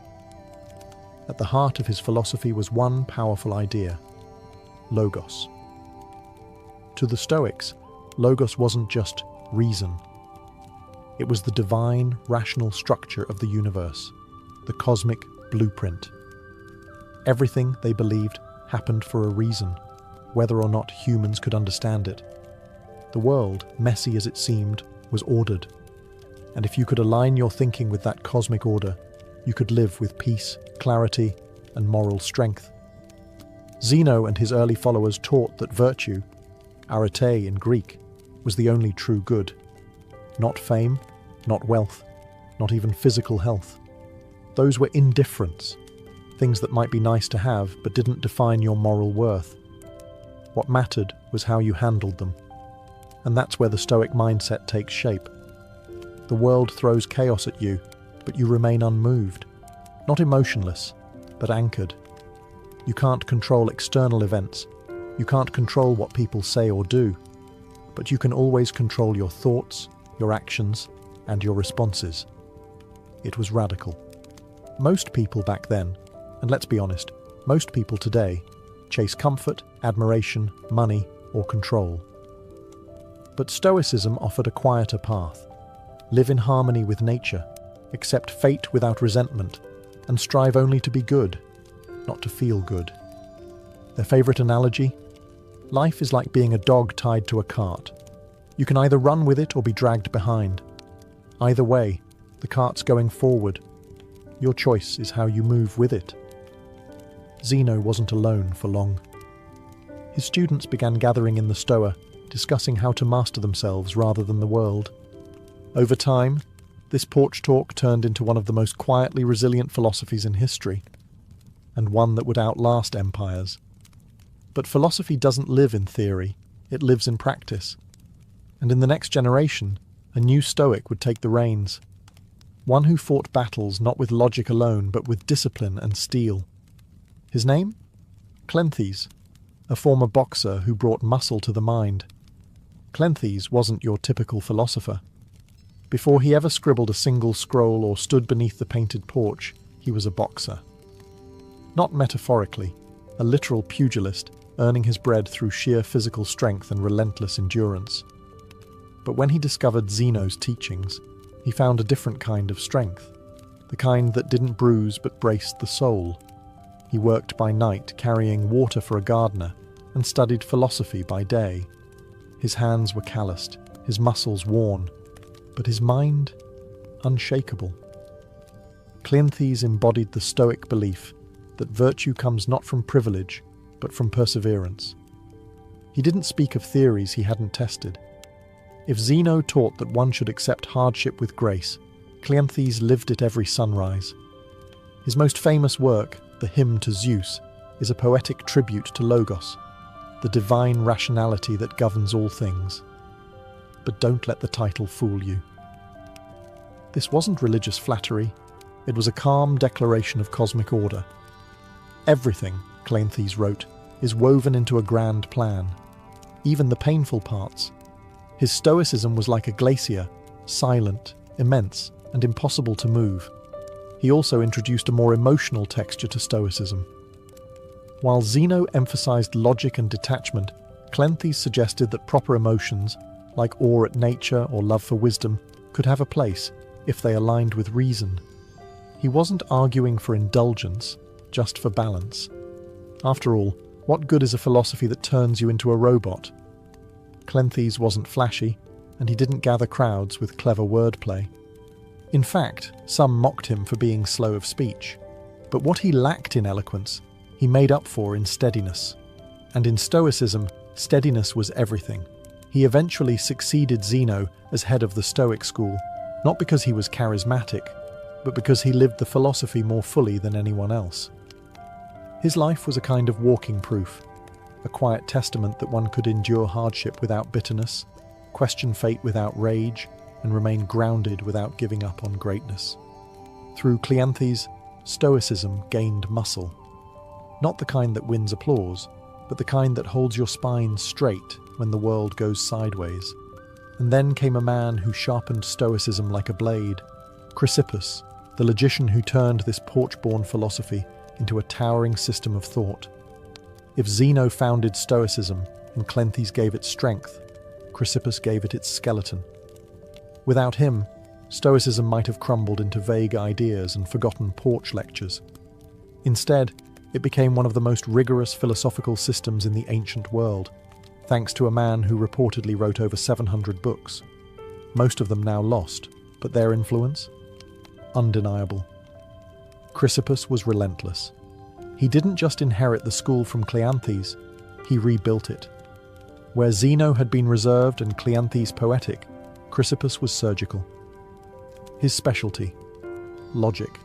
At the heart of his philosophy was one powerful idea: logos. To the Stoics, logos wasn't just reason. It was the divine, rational structure of the universe, the cosmic blueprint. Everything, they believed, happened for a reason, whether or not humans could understand it. The world, messy as it seemed, was ordered. And if you could align your thinking with that cosmic order, you could live with peace, clarity, and moral strength. Zeno and his early followers taught that virtue, arete in Greek, was the only true good. Not fame, not wealth, not even physical health. Those were indifferents, things that might be nice to have but didn't define your moral worth. What mattered was how you handled them. And that's where the Stoic mindset takes shape. The world throws chaos at you, but you remain unmoved. Not emotionless, but anchored. You can't control external events. You can't control what people say or do. But you can always control your thoughts, your actions, and your responses. It was radical. Most people back then, and let's be honest, most people today, chase comfort, admiration, money, or control. But Stoicism offered a quieter path. Live in harmony with nature, accept fate without resentment, and strive only to be good, not to feel good. Their favourite analogy? Life is like being a dog tied to a cart. You can either run with it or be dragged behind. Either way, the cart's going forward. Your choice is how you move with it. Zeno wasn't alone for long. His students began gathering in the Stoa, discussing how to master themselves rather than the world. Over time, this porch talk turned into one of the most quietly resilient philosophies in history, and one that would outlast empires. But philosophy doesn't live in theory, it lives in practice. And in the next generation, a new Stoic would take the reins. One who fought battles not with logic alone, but with discipline and steel. His name? Cleanthes, a former boxer who brought muscle to the mind. Cleanthes wasn't your typical philosopher. Before he ever scribbled a single scroll or stood beneath the painted porch, he was a boxer. Not metaphorically, a literal pugilist, earning his bread through sheer physical strength and relentless endurance. But when he discovered Zeno's teachings, he found a different kind of strength, the kind that didn't bruise but braced the soul. He worked by night carrying water for a gardener and studied philosophy by day. His hands were calloused, his muscles worn, but his mind unshakable. Cleanthes embodied the Stoic belief that virtue comes not from privilege, but from perseverance. He didn't speak of theories he hadn't tested. If Zeno taught that one should accept hardship with grace, Cleanthes lived it every sunrise. His most famous work, the Hymn to Zeus, is a poetic tribute to Logos, the divine rationality that governs all things. But don't let the title fool you. This wasn't religious flattery, it was a calm declaration of cosmic order. Everything, Cleanthes wrote, is woven into a grand plan, even the painful parts. His Stoicism was like a glacier, silent, immense, and impossible to move. He also introduced a more emotional texture to Stoicism. While Zeno emphasized logic and detachment, Cleanthes suggested that proper emotions, like awe at nature or love for wisdom, could have a place if they aligned with reason. He wasn't arguing for indulgence, just for balance. After all, what good is a philosophy that turns you into a robot? Cleanthes wasn't flashy, and he didn't gather crowds with clever wordplay. In fact, some mocked him for being slow of speech. But what he lacked in eloquence, he made up for in steadiness. And in Stoicism, steadiness was everything. He eventually succeeded Zeno as head of the Stoic school, not because he was charismatic, but because he lived the philosophy more fully than anyone else. His life was a kind of walking proof, a quiet testament that one could endure hardship without bitterness, question fate without rage, and remain grounded without giving up on greatness. Through Cleanthes, Stoicism gained muscle. Not the kind that wins applause, but the kind that holds your spine straight when the world goes sideways. And then came a man who sharpened Stoicism like a blade, Chrysippus, the logician who turned this porch-born philosophy into a towering system of thought. If Zeno founded Stoicism and Cleanthes gave it strength, Chrysippus gave it its skeleton. Without him, Stoicism might have crumbled into vague ideas and forgotten porch lectures. Instead, it became one of the most rigorous philosophical systems in the ancient world, thanks to a man who reportedly wrote over 700 books. Most of them now lost, but their influence? Undeniable. Chrysippus was relentless. He didn't just inherit the school from Cleanthes, he rebuilt it. Where Zeno had been reserved and Cleanthes poetic, Chrysippus was surgical. His specialty: logic.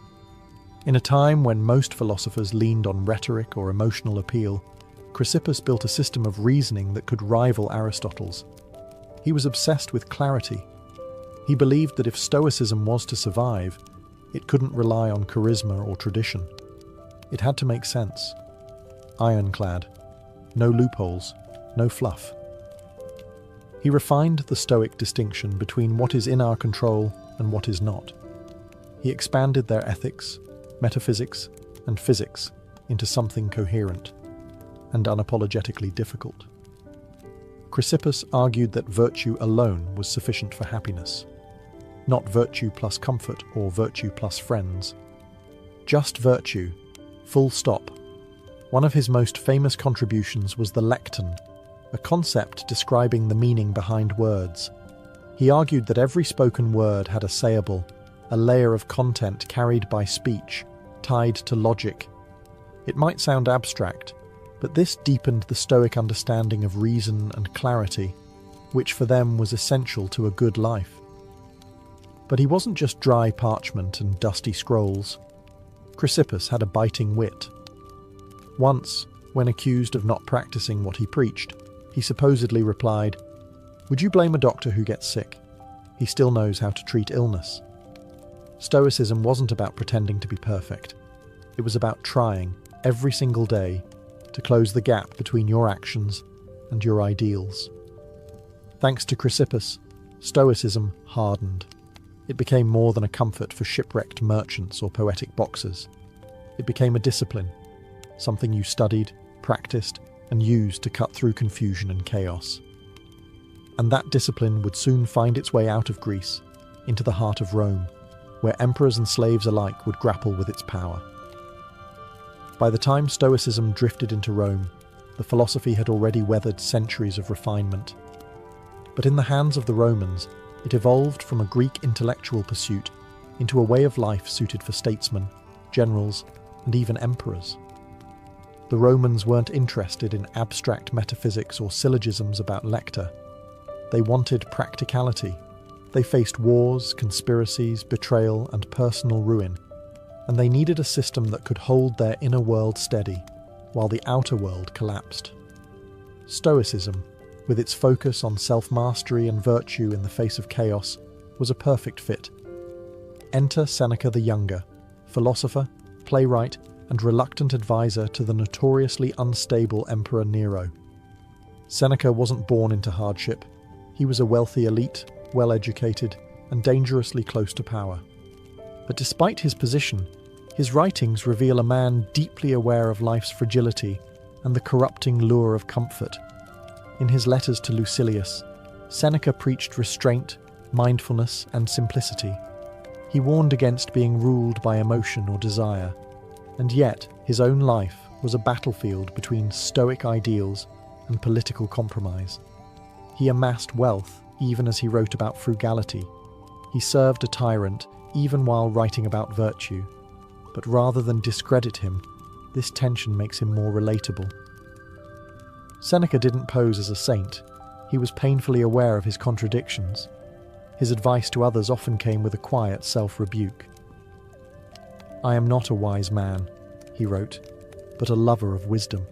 In a time when most philosophers leaned on rhetoric or emotional appeal, Chrysippus built a system of reasoning that could rival Aristotle's. He was obsessed with clarity. He believed that if Stoicism was to survive, it couldn't rely on charisma or tradition. It had to make sense. Ironclad. No loopholes. No fluff. He refined the Stoic distinction between what is in our control and what is not. He expanded their ethics, metaphysics, and physics into something coherent and unapologetically difficult. Chrysippus argued that virtue alone was sufficient for happiness, not virtue plus comfort or virtue plus friends. Just virtue, full stop. One of his most famous contributions was the lecton, a concept describing the meaning behind words. He argued that every spoken word had a sayable, a layer of content carried by speech, tied to logic. It might sound abstract, but this deepened the Stoic understanding of reason and clarity, which for them was essential to a good life. But he wasn't just dry parchment and dusty scrolls. Chrysippus had a biting wit. Once, when accused of not practicing what he preached, he supposedly replied, "Would you blame a doctor who gets sick? He still knows how to treat illness." Stoicism wasn't about pretending to be perfect. It was about trying, every single day, to close the gap between your actions and your ideals. Thanks to Chrysippus, Stoicism hardened. It became more than a comfort for shipwrecked merchants or poetic boxers. It became a discipline, something you studied, practiced, and used to cut through confusion and chaos. And that discipline would soon find its way out of Greece, into the heart of Rome, where emperors and slaves alike would grapple with its power. By the time Stoicism drifted into Rome, the philosophy had already weathered centuries of refinement. But in the hands of the Romans, it evolved from a Greek intellectual pursuit into a way of life suited for statesmen, generals, and even emperors. The Romans weren't interested in abstract metaphysics or syllogisms about lector. They wanted practicality. They faced wars, conspiracies, betrayal, and personal ruin, and they needed a system that could hold their inner world steady while the outer world collapsed. Stoicism, with its focus on self-mastery and virtue in the face of chaos, was a perfect fit. Enter Seneca the Younger, philosopher, playwright, and reluctant advisor to the notoriously unstable Emperor Nero. Seneca wasn't born into hardship. He was a wealthy elite, well-educated, and dangerously close to power. But despite his position, his writings reveal a man deeply aware of life's fragility and the corrupting lure of comfort. In his letters to Lucilius, Seneca preached restraint, mindfulness, and simplicity. He warned against being ruled by emotion or desire, and yet his own life was a battlefield between Stoic ideals and political compromise. He amassed wealth even as he wrote about frugality. He served a tyrant even while writing about virtue. But rather than discredit him, this tension makes him more relatable. Seneca didn't pose as a saint. He was painfully aware of his contradictions. His advice to others often came with a quiet self-rebuke. "I am not a wise man," he wrote, "but a lover of wisdom."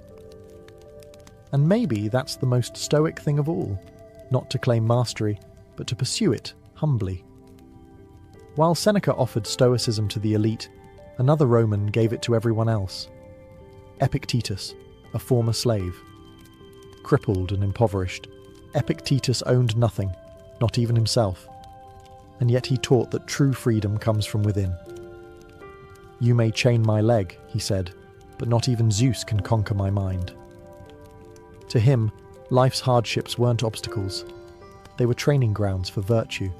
And maybe that's the most Stoic thing of all, not to claim mastery, but to pursue it humbly. While Seneca offered Stoicism to the elite, another Roman gave it to everyone else. Epictetus, a former slave. Crippled and impoverished, Epictetus owned nothing, not even himself. And yet he taught that true freedom comes from within. "You may chain my leg," he said, "but not even Zeus can conquer my mind." To him, life's hardships weren't obstacles. They were training grounds for virtue.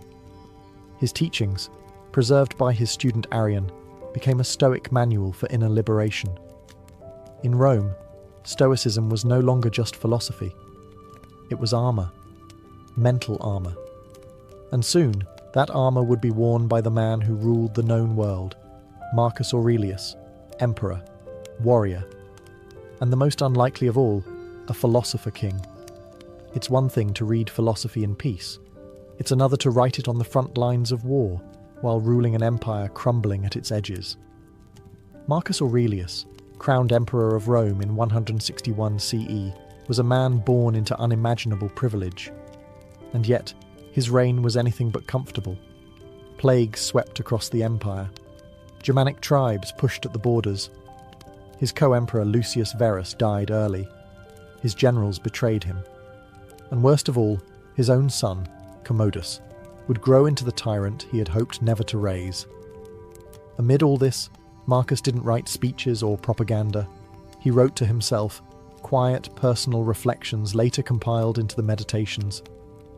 His teachings, preserved by his student Arrian, became a Stoic manual for inner liberation. In Rome, Stoicism was no longer just philosophy. It was armour, mental armour. And soon, that armour would be worn by the man who ruled the known world, Marcus Aurelius, emperor, warrior, and the most unlikely of all, a philosopher king. It's one thing to read philosophy in peace. It's another to write it on the front lines of war, while ruling an empire crumbling at its edges. Marcus Aurelius, crowned emperor of Rome in 161 CE, was a man born into unimaginable privilege. And yet, His reign was anything but comfortable. Plagues swept across the empire. Germanic tribes pushed at the borders. His co-emperor Lucius Verus died early. His generals betrayed him. And worst of all, his own son, Commodus, would grow into the tyrant he had hoped never to raise. Amid all this, Marcus didn't write speeches or propaganda. He wrote to himself, quiet, personal reflections later compiled into the Meditations.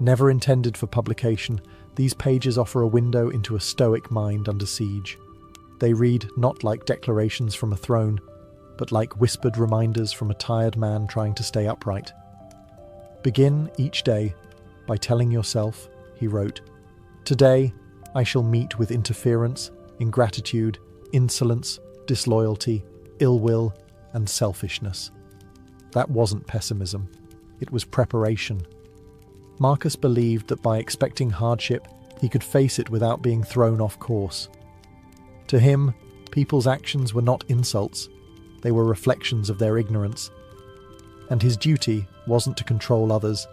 Never intended for publication, these pages offer a window into a Stoic mind under siege. They read not like declarations from a throne, but like whispered reminders from a tired man trying to stay upright. Begin each day by telling yourself, he wrote, "Today I shall meet with interference, ingratitude, insolence, disloyalty, ill will, and selfishness." That wasn't pessimism. It was preparation. Marcus believed that by expecting hardship, he could face it without being thrown off course. To him, people's actions were not insults. They were reflections of their ignorance. And his duty wasn't to control others,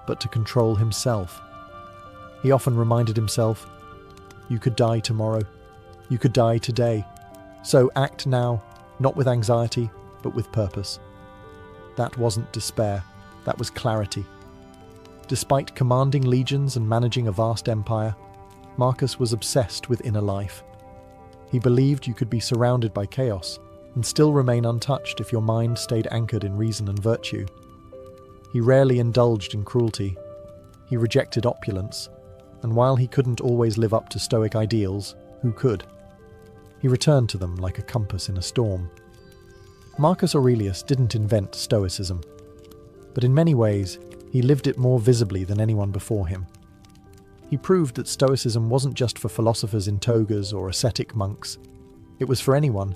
but to control himself. He often reminded himself, "You could die tomorrow. You could die today. So act now, not with anxiety, but with purpose." That wasn't despair. That was clarity. Despite commanding legions and managing a vast empire, Marcus was obsessed with inner life. He believed you could be surrounded by chaos and still remain untouched if your mind stayed anchored in reason and virtue. He rarely indulged in cruelty. He rejected opulence, and while he couldn't always live up to Stoic ideals, who could? He returned to them like a compass in a storm. Marcus Aurelius didn't invent Stoicism, but in many ways, he lived it more visibly than anyone before him. He proved that Stoicism wasn't just for philosophers in togas or ascetic monks. It was for anyone,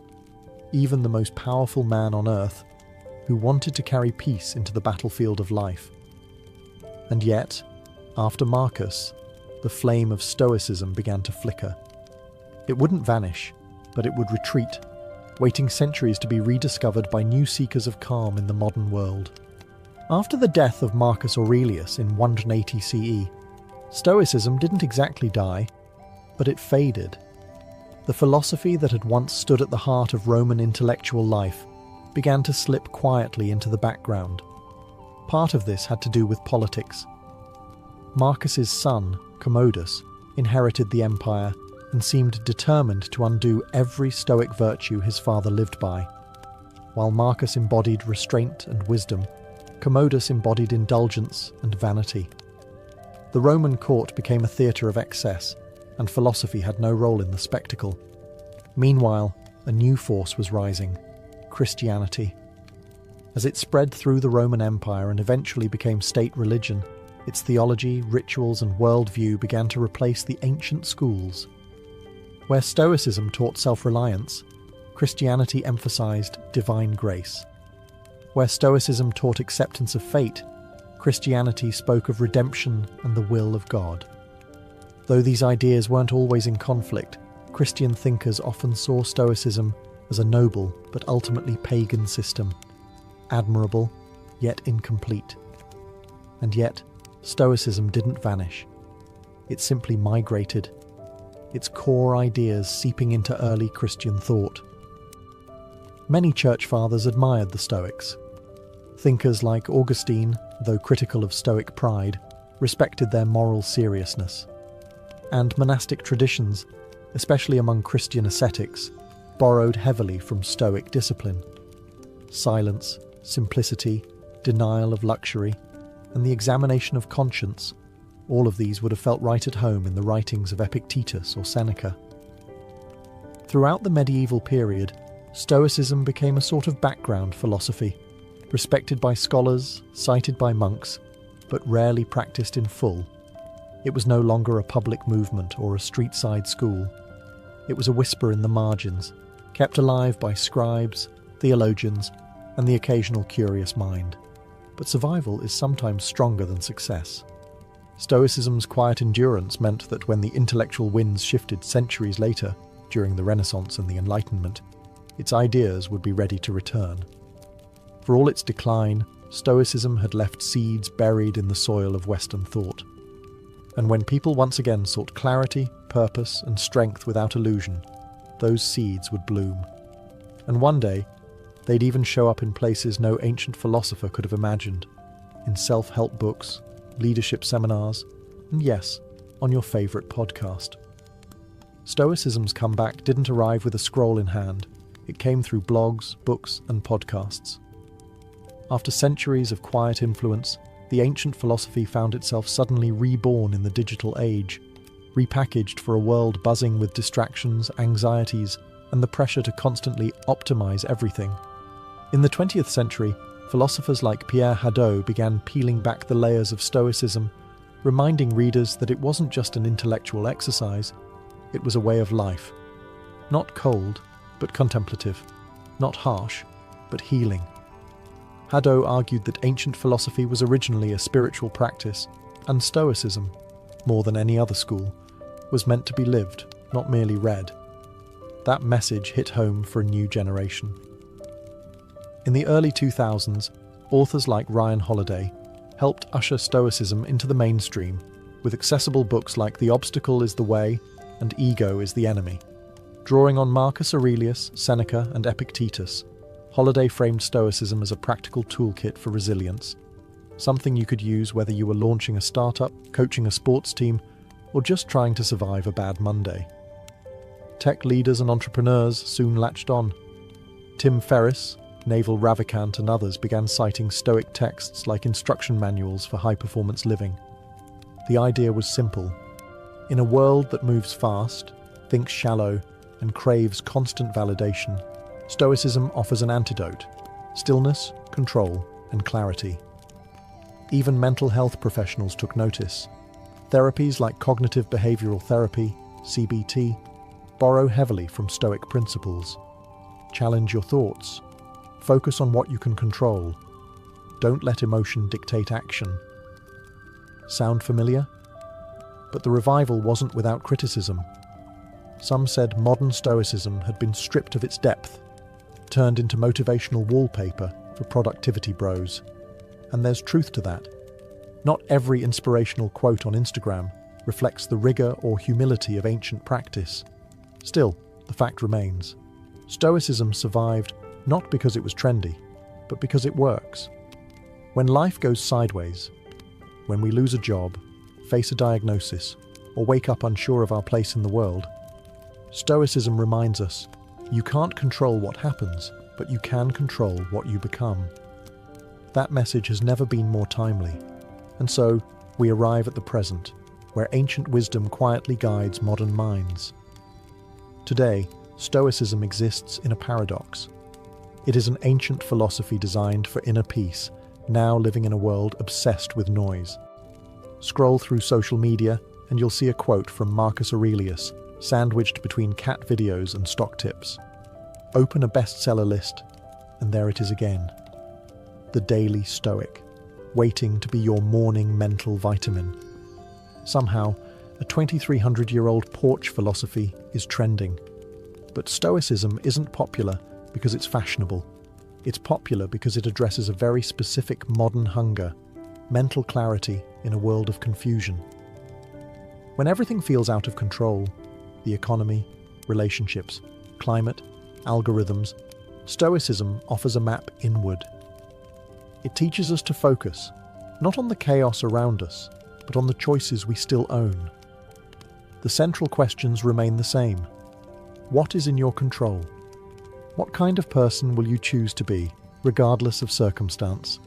even the most powerful man on earth, who wanted to carry peace into the battlefield of life. And yet, after Marcus, the flame of Stoicism began to flicker. It wouldn't vanish, but it would retreat, waiting centuries to be rediscovered by new seekers of calm in the modern world. After the death of Marcus Aurelius in 180 CE, Stoicism didn't exactly die, but it faded. The philosophy that had once stood at the heart of Roman intellectual life began to slip quietly into the background. Part of this had to do with politics. Marcus's son, Commodus, inherited the empire and seemed determined to undo every Stoic virtue his father lived by. While Marcus embodied restraint and wisdom, Commodus embodied indulgence and vanity. The Roman court became a theatre of excess, and philosophy had no role in the spectacle. Meanwhile, a new force was rising: Christianity. As it spread through the Roman Empire and eventually became state religion, its theology, rituals, and worldview began to replace the ancient schools. Where Stoicism taught self-reliance, Christianity emphasized divine grace. Where Stoicism taught acceptance of fate, Christianity spoke of redemption and the will of God. Though these ideas weren't always in conflict, Christian thinkers often saw Stoicism as a noble but ultimately pagan system, admirable yet incomplete. And yet, Stoicism didn't vanish. It simply migrated, its core ideas seeping into early Christian thought. Many church fathers admired the Stoics. Thinkers like Augustine, though critical of Stoic pride, respected their moral seriousness. And monastic traditions, especially among Christian ascetics, borrowed heavily from Stoic discipline. Silence, simplicity, denial of luxury, and the examination of conscience, all of these would have felt right at home in the writings of Epictetus or Seneca. Throughout the medieval period, Stoicism became a sort of background philosophy, respected by scholars, cited by monks, but rarely practiced in full. It was no longer a public movement or a street-side school. It was a whisper in the margins, kept alive by scribes, theologians, and the occasional curious mind. But survival is sometimes stronger than success. Stoicism's quiet endurance meant that when the intellectual winds shifted centuries later, during the Renaissance and the Enlightenment, its ideas would be ready to return. For all its decline, Stoicism had left seeds buried in the soil of Western thought. And when people once again sought clarity, purpose, and strength without illusion, those seeds would bloom. And one day, they'd even show up in places no ancient philosopher could have imagined, in self-help books, leadership seminars, and yes, on your favourite podcast. Stoicism's comeback didn't arrive with a scroll in hand. It came through blogs, books, and podcasts. After centuries of quiet influence, the ancient philosophy found itself suddenly reborn in the digital age, repackaged for a world buzzing with distractions, anxieties, and the pressure to constantly optimize everything. In the 20th century, philosophers like Pierre Hadot began peeling back the layers of Stoicism, reminding readers that it wasn't just an intellectual exercise, it was a way of life. Not cold, but contemplative. Not harsh, but healing. Hadot argued that ancient philosophy was originally a spiritual practice, and Stoicism, more than any other school, was meant to be lived, not merely read. That message hit home for a new generation. In the early 2000s, authors like Ryan Holiday helped usher Stoicism into the mainstream with accessible books like The Obstacle is the Way and Ego is the Enemy. Drawing on Marcus Aurelius, Seneca, and Epictetus, Holiday framed Stoicism as a practical toolkit for resilience, something you could use whether you were launching a startup, coaching a sports team, or just trying to survive a bad Monday. Tech leaders and entrepreneurs soon latched on. Tim Ferriss, Naval Ravikant, and others began citing Stoic texts like instruction manuals for high-performance living. The idea was simple. In a world that moves fast, thinks shallow, and craves constant validation, Stoicism offers an antidote: stillness, control, and clarity. Even mental health professionals took notice. Therapies like cognitive behavioral therapy, CBT, borrow heavily from Stoic principles. Challenge your thoughts. Focus on what you can control. Don't let emotion dictate action. Sound familiar? But the revival wasn't without criticism. Some said modern Stoicism had been stripped of its depth, turned into motivational wallpaper for productivity bros. And there's truth to that. Not every inspirational quote on Instagram reflects the rigor or humility of ancient practice. Still, the fact remains. Stoicism survived not because it was trendy, but because it works. When life goes sideways, when we lose a job, face a diagnosis, or wake up unsure of our place in the world, Stoicism reminds us, you can't control what happens, but you can control what you become. That message has never been more timely. And so, we arrive at the present, where ancient wisdom quietly guides modern minds. Today, Stoicism exists in a paradox. It is an ancient philosophy designed for inner peace, now living in a world obsessed with noise. Scroll through social media, and you'll see a quote from Marcus Aurelius, sandwiched between cat videos and stock tips. Open a bestseller list, and there it is again. The Daily Stoic, waiting to be your morning mental vitamin. Somehow, a 2,300-year-old porch philosophy is trending. But Stoicism isn't popular because it's fashionable. It's popular because it addresses a very specific modern hunger, mental clarity in a world of confusion. When everything feels out of control, the economy, relationships, climate, algorithms, Stoicism offers a map inward. It teaches us to focus, not on the chaos around us, but on the choices we still own. The central questions remain the same. What is in your control? What kind of person will you choose to be, regardless of circumstance?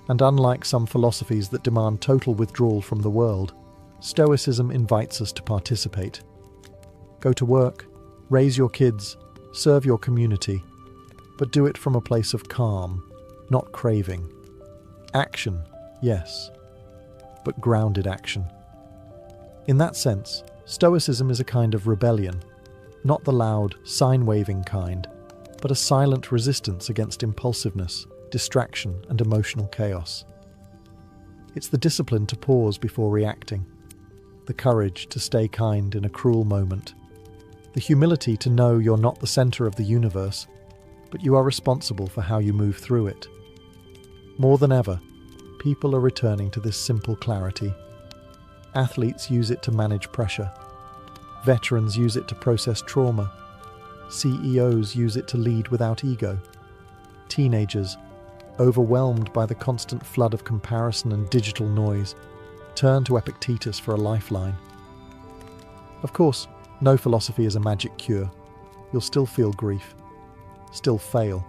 And unlike some philosophies that demand total withdrawal from the world, Stoicism invites us to participate. Go to work, raise your kids, serve your community, but do it from a place of calm, not craving. Action, yes, but grounded action. In that sense, Stoicism is a kind of rebellion, not the loud, sign-waving kind, but a silent resistance against impulsiveness, distraction, and emotional chaos. It's the discipline to pause before reacting, the courage to stay kind in a cruel moment, the humility to know you're not the center of the universe, but you are responsible for how you move through it. More than ever, people are returning to this simple clarity. Athletes use it to manage pressure. Veterans use it to process trauma. CEOs use it to lead without ego. Teenagers, overwhelmed by the constant flood of comparison and digital noise, turn to Epictetus for a lifeline. Of course, no philosophy is a magic cure. You'll still feel grief, still fail,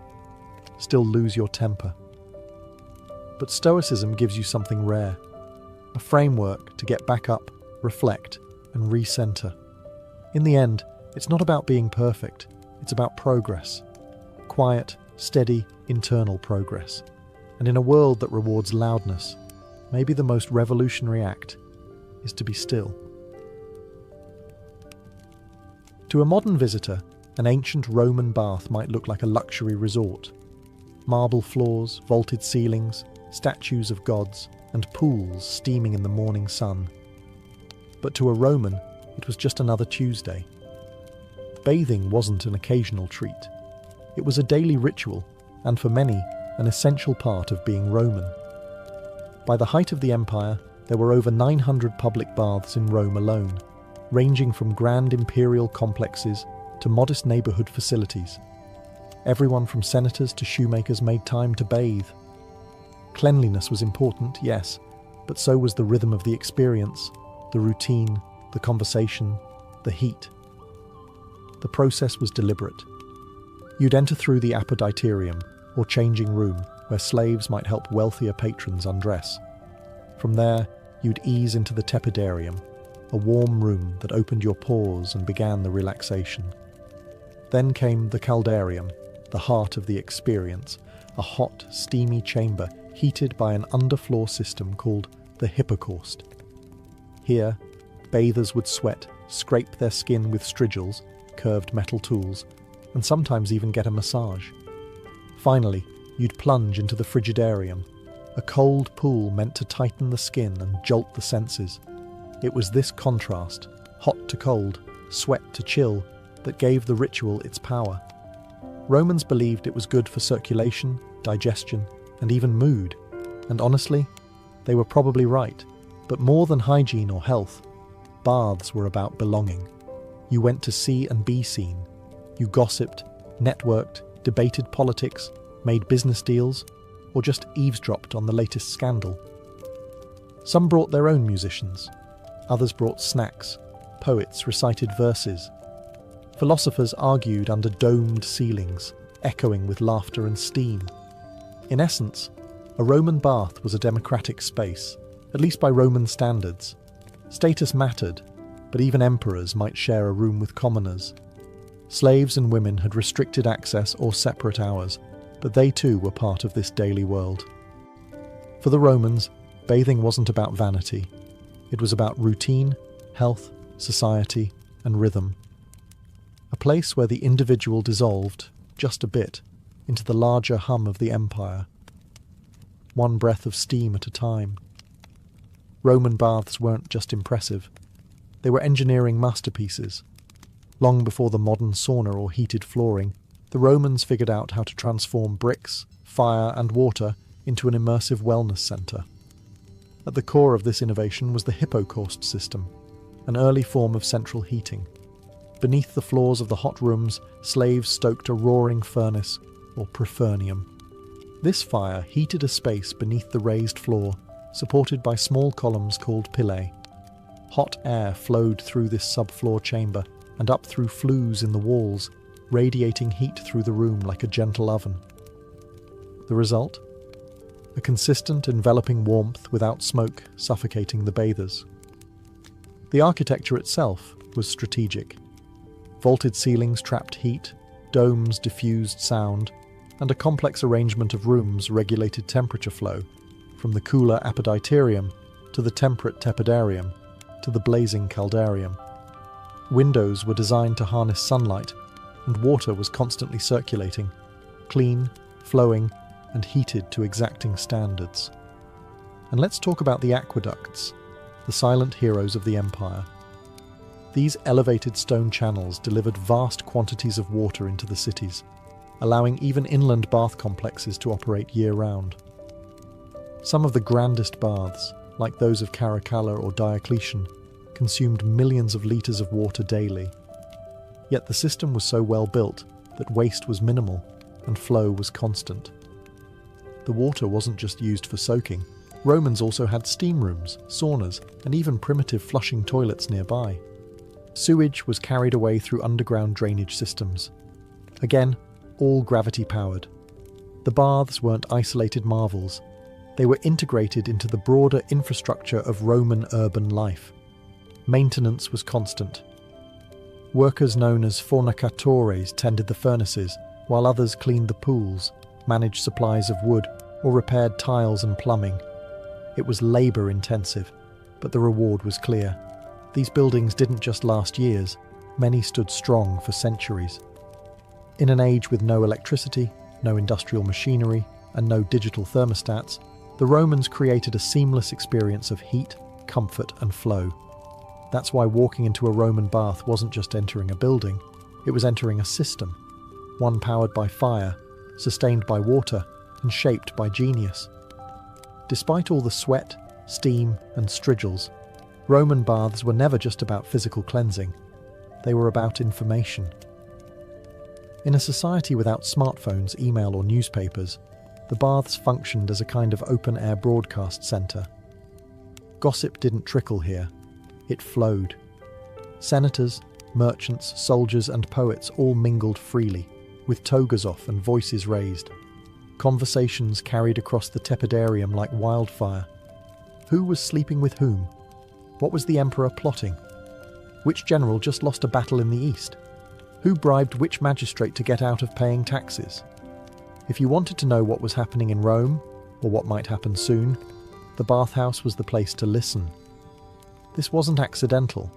still lose your temper. But Stoicism gives you something rare, a framework to get back up, reflect, and recenter. In the end, it's not about being perfect, it's about progress. Quiet, steady, internal progress. And in a world that rewards loudness, maybe the most revolutionary act is to be still. To a modern visitor, an ancient Roman bath might look like a luxury resort. Marble floors, vaulted ceilings, statues of gods, and pools steaming in the morning sun. But to a Roman, it was just another Tuesday. Bathing wasn't an occasional treat. It was a daily ritual, and for many, an essential part of being Roman. By the height of the empire, there were over 900 public baths in Rome alone, ranging from grand imperial complexes to modest neighbourhood facilities. Everyone from senators to shoemakers made time to bathe. Cleanliness was important, yes, but so was the rhythm of the experience, the routine, the conversation, the heat. The process was deliberate. You'd enter through the apoditerium, or changing room, where slaves might help wealthier patrons undress. From there, you'd ease into the tepidarium, a warm room that opened your pores and began the relaxation. Then came the caldarium, the heart of the experience, a hot, steamy chamber heated by an underfloor system called the hypocaust. Here, bathers would sweat, scrape their skin with strigils, curved metal tools, and sometimes even get a massage. Finally, you'd plunge into the frigidarium, a cold pool meant to tighten the skin and jolt the senses. It was this contrast, hot to cold, sweat to chill, that gave the ritual its power. Romans believed it was good for circulation, digestion, and even mood. And honestly, they were probably right. But more than hygiene or health, baths were about belonging. You went to see and be seen. You gossiped, networked, debated politics, made business deals, or just eavesdropped on the latest scandal. Some brought their own musicians. Others brought snacks. Poets recited verses. Philosophers argued under domed ceilings, echoing with laughter and steam. In essence, a Roman bath was a democratic space, at least by Roman standards. Status mattered, but even emperors might share a room with commoners. Slaves and women had restricted access or separate hours, but they too were part of this daily world. For the Romans, bathing wasn't about vanity. It was about routine, health, society, and rhythm. A place where the individual dissolved, just a bit, into the larger hum of the empire. One breath of steam at a time. Roman baths weren't just impressive. They were engineering masterpieces. Long before the modern sauna or heated flooring, the Romans figured out how to transform bricks, fire, and water into an immersive wellness centre. At the core of this innovation was the hypocaust system, an early form of central heating. Beneath the floors of the hot rooms, slaves stoked a roaring furnace, or prefernium. This fire heated a space beneath the raised floor, supported by small columns called pillae. Hot air flowed through this subfloor chamber and up through flues in the walls, radiating heat through the room like a gentle oven. The result? A consistent, enveloping warmth without smoke suffocating the bathers. The architecture itself was strategic. Vaulted ceilings trapped heat, domes diffused sound, and a complex arrangement of rooms regulated temperature flow, from the cooler apoditerium to the temperate tepidarium to the blazing caldarium. Windows were designed to harness sunlight, and water was constantly circulating, clean, flowing, and heated to exacting standards. And let's talk about the aqueducts, the silent heroes of the empire. These elevated stone channels delivered vast quantities of water into the cities, allowing even inland bath complexes to operate year-round. Some of the grandest baths, like those of Caracalla or Diocletian, consumed millions of litres of water daily. Yet the system was so well built that waste was minimal and flow was constant. The water wasn't just used for soaking. Romans also had steam rooms, saunas, and even primitive flushing toilets nearby. Sewage was carried away through underground drainage systems. Again, all gravity-powered. The baths weren't isolated marvels. They were integrated into the broader infrastructure of Roman urban life. Maintenance was constant. Workers known as fornicatores tended the furnaces, while others cleaned the pools, managed supplies of wood, or repaired tiles and plumbing. It was labour-intensive, but the reward was clear. These buildings didn't just last years, many stood strong for centuries. In an age with no electricity, no industrial machinery, and no digital thermostats, the Romans created a seamless experience of heat, comfort, and flow. That's why walking into a Roman bath wasn't just entering a building, it was entering a system, one powered by fire, sustained by water, and shaped by genius. Despite all the sweat, steam, and strigils, Roman baths were never just about physical cleansing. They were about information. In a society without smartphones, email, or newspapers, the baths functioned as a kind of open-air broadcast centre. Gossip didn't trickle here. It flowed. Senators, merchants, soldiers, and poets all mingled freely, with togas off and voices raised. Conversations carried across the tepidarium like wildfire. Who was sleeping with whom? What was the emperor plotting? Which general just lost a battle in the east? Who bribed which magistrate to get out of paying taxes? If you wanted to know what was happening in Rome, or what might happen soon, the bathhouse was the place to listen. This wasn't accidental.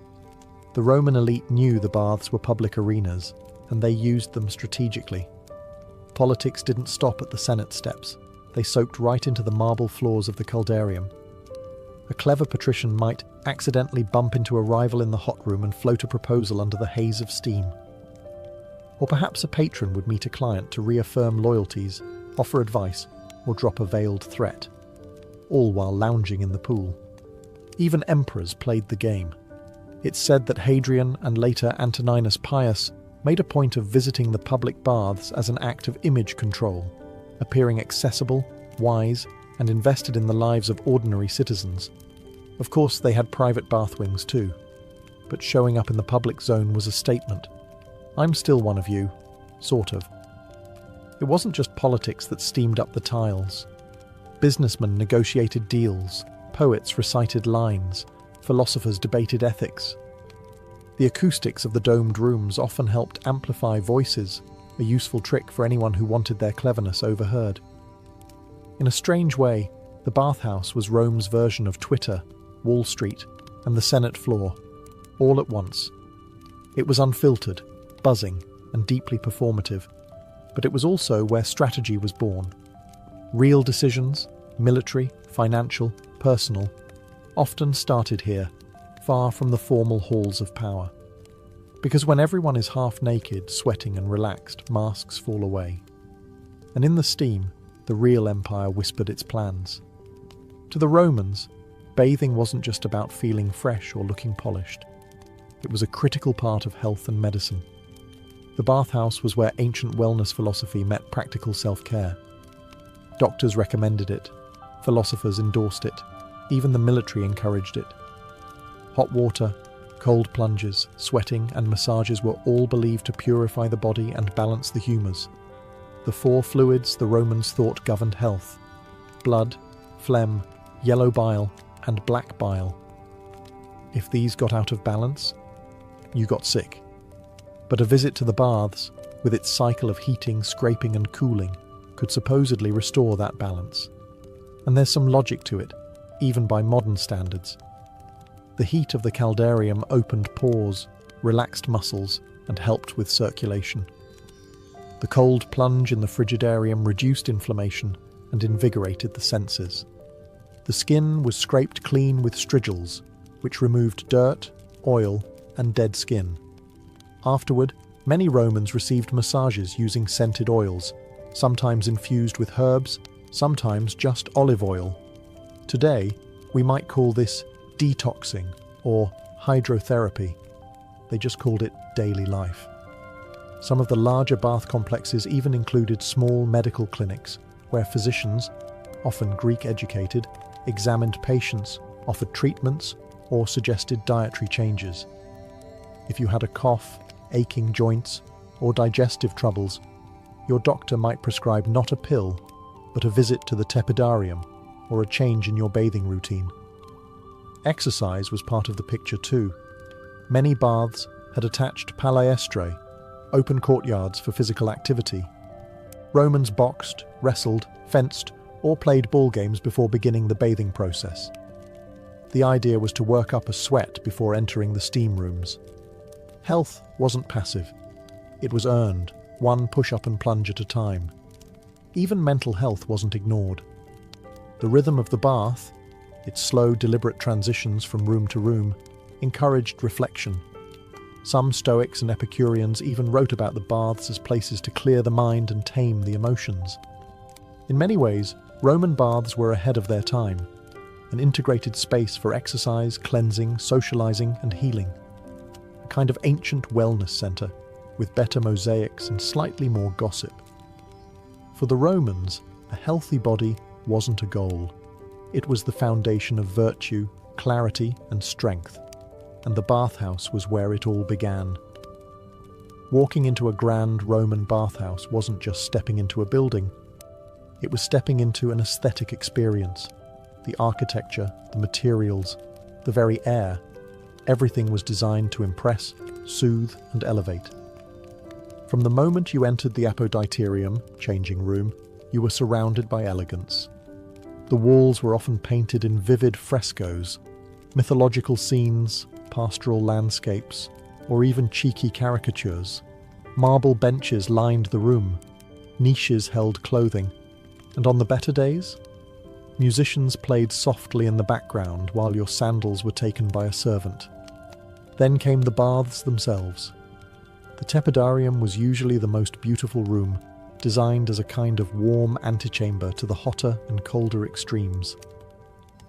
The Roman elite knew the baths were public arenas, and they used them strategically. Politics didn't stop at the Senate steps. They soaked right into the marble floors of the caldarium. A clever patrician might accidentally bump into a rival in the hot room and float a proposal under the haze of steam. Or perhaps a patron would meet a client to reaffirm loyalties, offer advice, or drop a veiled threat, all while lounging in the pool. Even emperors played the game. It's said that Hadrian and later Antoninus Pius made a point of visiting the public baths as an act of image control, appearing accessible, wise, and invested in the lives of ordinary citizens. Of course, they had private bath wings too, but showing up in the public zone was a statement. I'm still one of you, sort of. It wasn't just politics that steamed up the tiles. Businessmen negotiated deals, poets recited lines, philosophers debated ethics. The acoustics of the domed rooms often helped amplify voices, a useful trick for anyone who wanted their cleverness overheard. In a strange way, the bathhouse was Rome's version of Twitter, Wall Street, and the Senate floor, all at once. It was unfiltered, buzzing, and deeply performative, but it was also where strategy was born. Real decisions, military, financial, personal, often started here, far from the formal halls of power. Because when everyone is half naked, sweating and relaxed, masks fall away. And in the steam, the real empire whispered its plans. To the Romans, bathing wasn't just about feeling fresh or looking polished. It was a critical part of health and medicine. The bathhouse was where ancient wellness philosophy met practical self-care. Doctors recommended it, philosophers endorsed it, even the military encouraged it. Hot water, cold plunges, sweating, and massages were all believed to purify the body and balance the humours. The four fluids the Romans thought governed health: blood, phlegm, yellow bile, and black bile. If these got out of balance, you got sick. But a visit to the baths, with its cycle of heating, scraping, and cooling, could supposedly restore that balance. And there's some logic to it, even by modern standards. The heat of the caldarium opened pores, relaxed muscles, and helped with circulation. The cold plunge in the frigidarium reduced inflammation and invigorated the senses. The skin was scraped clean with strigils, which removed dirt, oil, and dead skin. Afterward, many Romans received massages using scented oils, sometimes infused with herbs, sometimes just olive oil. Today, We might call this detoxing or hydrotherapy. They just called it daily life. Some of the larger bath complexes even included small medical clinics where physicians, often Greek-educated, examined patients, offered treatments, or suggested dietary changes. If you had a cough, aching joints, or digestive troubles, your doctor might prescribe not a pill, but a visit to the tepidarium or a change in your bathing routine. Exercise was part of the picture too. Many baths had attached palestra, open courtyards for physical activity. Romans boxed, wrestled, fenced, or played ball games before beginning the bathing process. The idea was to work up a sweat before entering the steam rooms. Health wasn't passive. It was earned, one push-up and plunge at a time. Even mental health wasn't ignored. The rhythm of the bath, its slow, deliberate transitions from room to room, encouraged reflection. Some Stoics and Epicureans even wrote about the baths as places to clear the mind and tame the emotions. In many ways, Roman baths were ahead of their time, an integrated space for exercise, cleansing, socializing, and healing. A kind of ancient wellness center, with better mosaics and slightly more gossip. For the Romans, a healthy body wasn't a goal. It was the foundation of virtue, clarity, and strength, and the bathhouse was where it all began. Walking into a grand Roman bathhouse wasn't just stepping into a building. It was stepping into an aesthetic experience. The architecture, the materials, the very air, everything was designed to impress, soothe, and elevate. From the moment you entered the apoditerium, changing room, you were surrounded by elegance. The walls were often painted in vivid frescoes, mythological scenes, pastoral landscapes, or even cheeky caricatures. Marble benches lined the room, niches held clothing, and on the better days, musicians played softly in the background while your sandals were taken by a servant. Then came the baths themselves. The tepidarium was usually the most beautiful room, designed as a kind of warm antechamber to the hotter and colder extremes.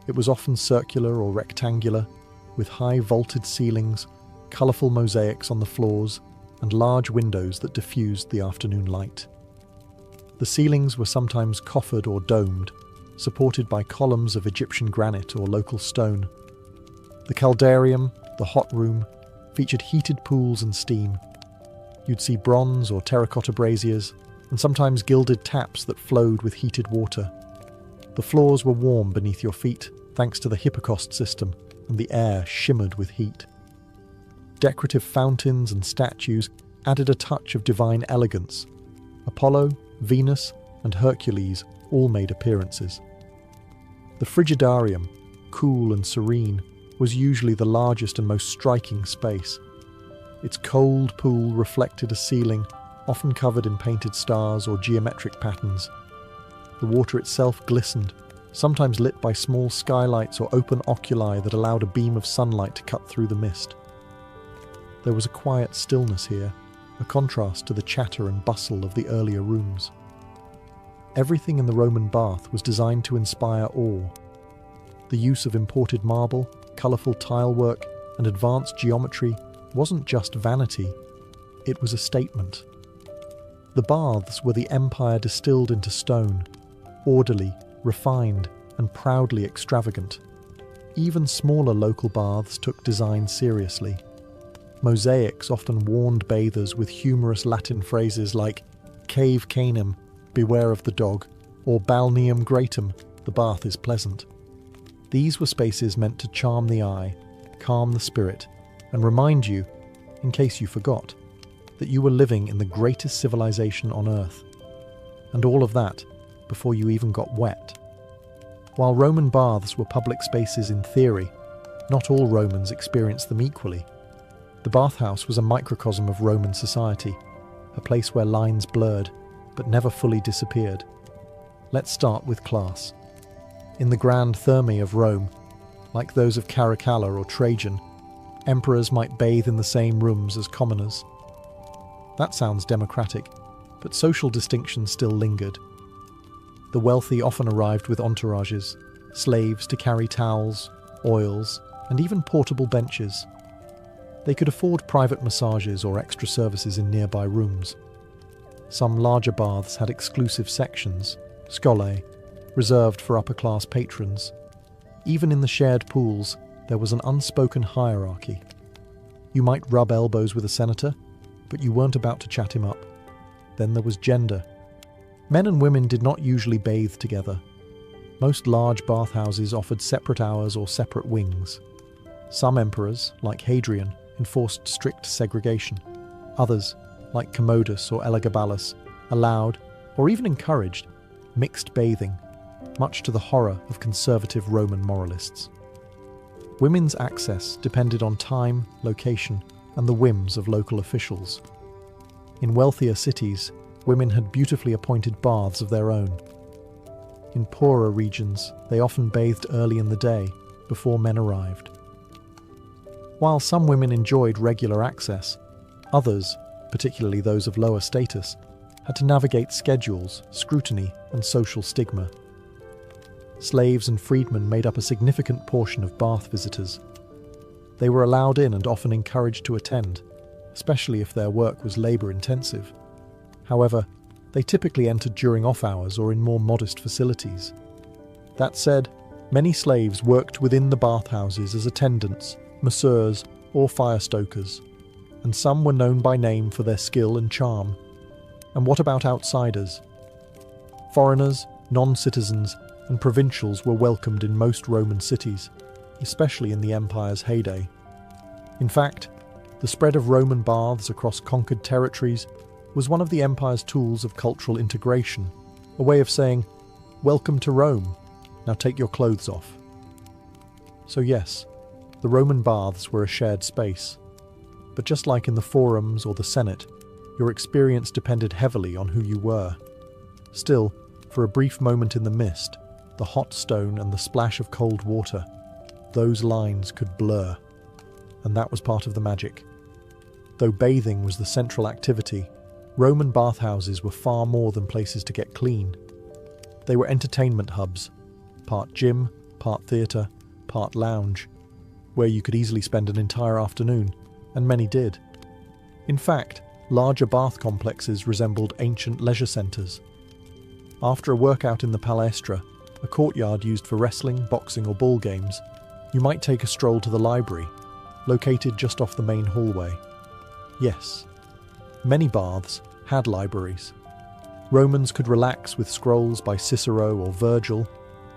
It was often circular or rectangular, with high vaulted ceilings, colourful mosaics on the floors, and large windows that diffused the afternoon light. The ceilings were sometimes coffered or domed, supported by columns of Egyptian granite or local stone. The caldarium, the hot room, featured heated pools and steam. You'd see bronze or terracotta braziers, and sometimes gilded taps that flowed with heated water. The floors were warm beneath your feet, thanks to the hypocaust system, and the air shimmered with heat. Decorative fountains and statues added a touch of divine elegance. Apollo, Venus, and Hercules all made appearances. The frigidarium, cool and serene, was usually the largest and most striking space. Its cold pool reflected a ceiling, often covered in painted stars or geometric patterns. The water itself glistened, sometimes lit by small skylights or open oculi that allowed a beam of sunlight to cut through the mist. There was a quiet stillness here, a contrast to the chatter and bustle of the earlier rooms. Everything in the Roman bath was designed to inspire awe. The use of imported marble, colourful tilework, and advanced geometry wasn't just vanity, it was a statement. The baths were the empire distilled into stone, orderly, refined, and proudly extravagant. Even smaller local baths took design seriously. Mosaics often warned bathers with humorous Latin phrases like "cave canem, beware of the dog," or "balneum gratum, the bath is pleasant." These were spaces meant to charm the eye, calm the spirit, and remind you, in case you forgot, that you were living in the greatest civilization on Earth. And all of that before you even got wet. While Roman baths were public spaces in theory, not all Romans experienced them equally. The bathhouse was a microcosm of Roman society, a place where lines blurred, but never fully disappeared. Let's start with class. In the grand thermae of Rome, like those of Caracalla or Trajan, emperors might bathe in the same rooms as commoners. That sounds democratic, but social distinctions still lingered. The wealthy often arrived with entourages, slaves to carry towels, oils, and even portable benches. They could afford private massages or extra services in nearby rooms. Some larger baths had exclusive sections, scolae, reserved for upper-class patrons. Even in the shared pools, there was an unspoken hierarchy. You might rub elbows with a senator, but you weren't about to chat him up. Then there was gender. Men and women did not usually bathe together. Most large bathhouses offered separate hours or separate wings. Some emperors, like Hadrian, enforced strict segregation. Others, like Commodus or Elagabalus, allowed, or even encouraged, mixed bathing, much to the horror of conservative Roman moralists. Women's access depended on time, location, and the whims of local officials. In wealthier cities, women had beautifully appointed baths of their own. In poorer regions, they often bathed early in the day, before men arrived. While some women enjoyed regular access, others, particularly those of lower status, had to navigate schedules, scrutiny, and social stigma. Slaves and freedmen made up a significant portion of bath visitors. They were allowed in and often encouraged to attend, especially if their work was labour-intensive. However, they typically entered during off-hours or in more modest facilities. That said, many slaves worked within the bathhouses as attendants, masseurs, or fire-stokers, and some were known by name for their skill and charm. And what about outsiders? Foreigners, non-citizens, and provincials were welcomed in most Roman cities, especially in the empire's heyday. In fact, the spread of Roman baths across conquered territories was one of the empire's tools of cultural integration, a way of saying, "Welcome to Rome, now take your clothes off." So yes, the Roman baths were a shared space. But just like in the forums or the Senate, your experience depended heavily on who you were. Still, for a brief moment in the mist, the hot stone and the splash of cold water, those lines could blur. And that was part of the magic. Though bathing was the central activity, Roman bathhouses were far more than places to get clean. They were entertainment hubs, part gym, part theatre, part lounge, where you could easily spend an entire afternoon, and many did. In fact, larger bath complexes resembled ancient leisure centres. After a workout in the palaestra, a courtyard used for wrestling, boxing or ball games, you might take a stroll to the library, located just off the main hallway. Yes, many baths had libraries. Romans could relax with scrolls by Cicero or Virgil,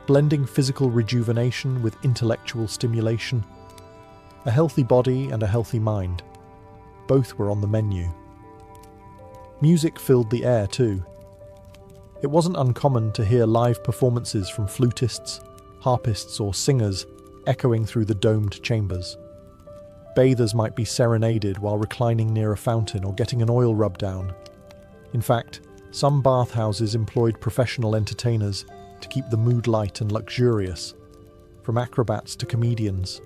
blending physical rejuvenation with intellectual stimulation. A healthy body and a healthy mind. Both were on the menu. Music filled the air too. It wasn't uncommon to hear live performances from flutists, harpists or singers echoing through the domed chambers. Bathers might be serenaded while reclining near a fountain or getting an oil rub down. In fact, some bathhouses employed professional entertainers to keep the mood light and luxurious, from acrobats to comedians.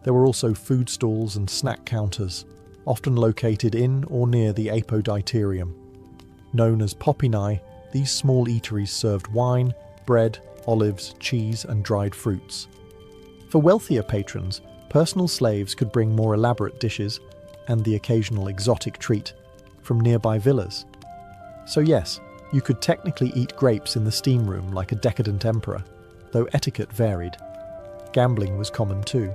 There were also food stalls and snack counters, often located in or near the apoditerium. Known as popinae, these small eateries served wine, bread, olives, cheese, and dried fruits. For wealthier patrons, personal slaves could bring more elaborate dishes, and the occasional exotic treat, from nearby villas. So yes, you could technically eat grapes in the steam room like a decadent emperor, though etiquette varied. Gambling was common too.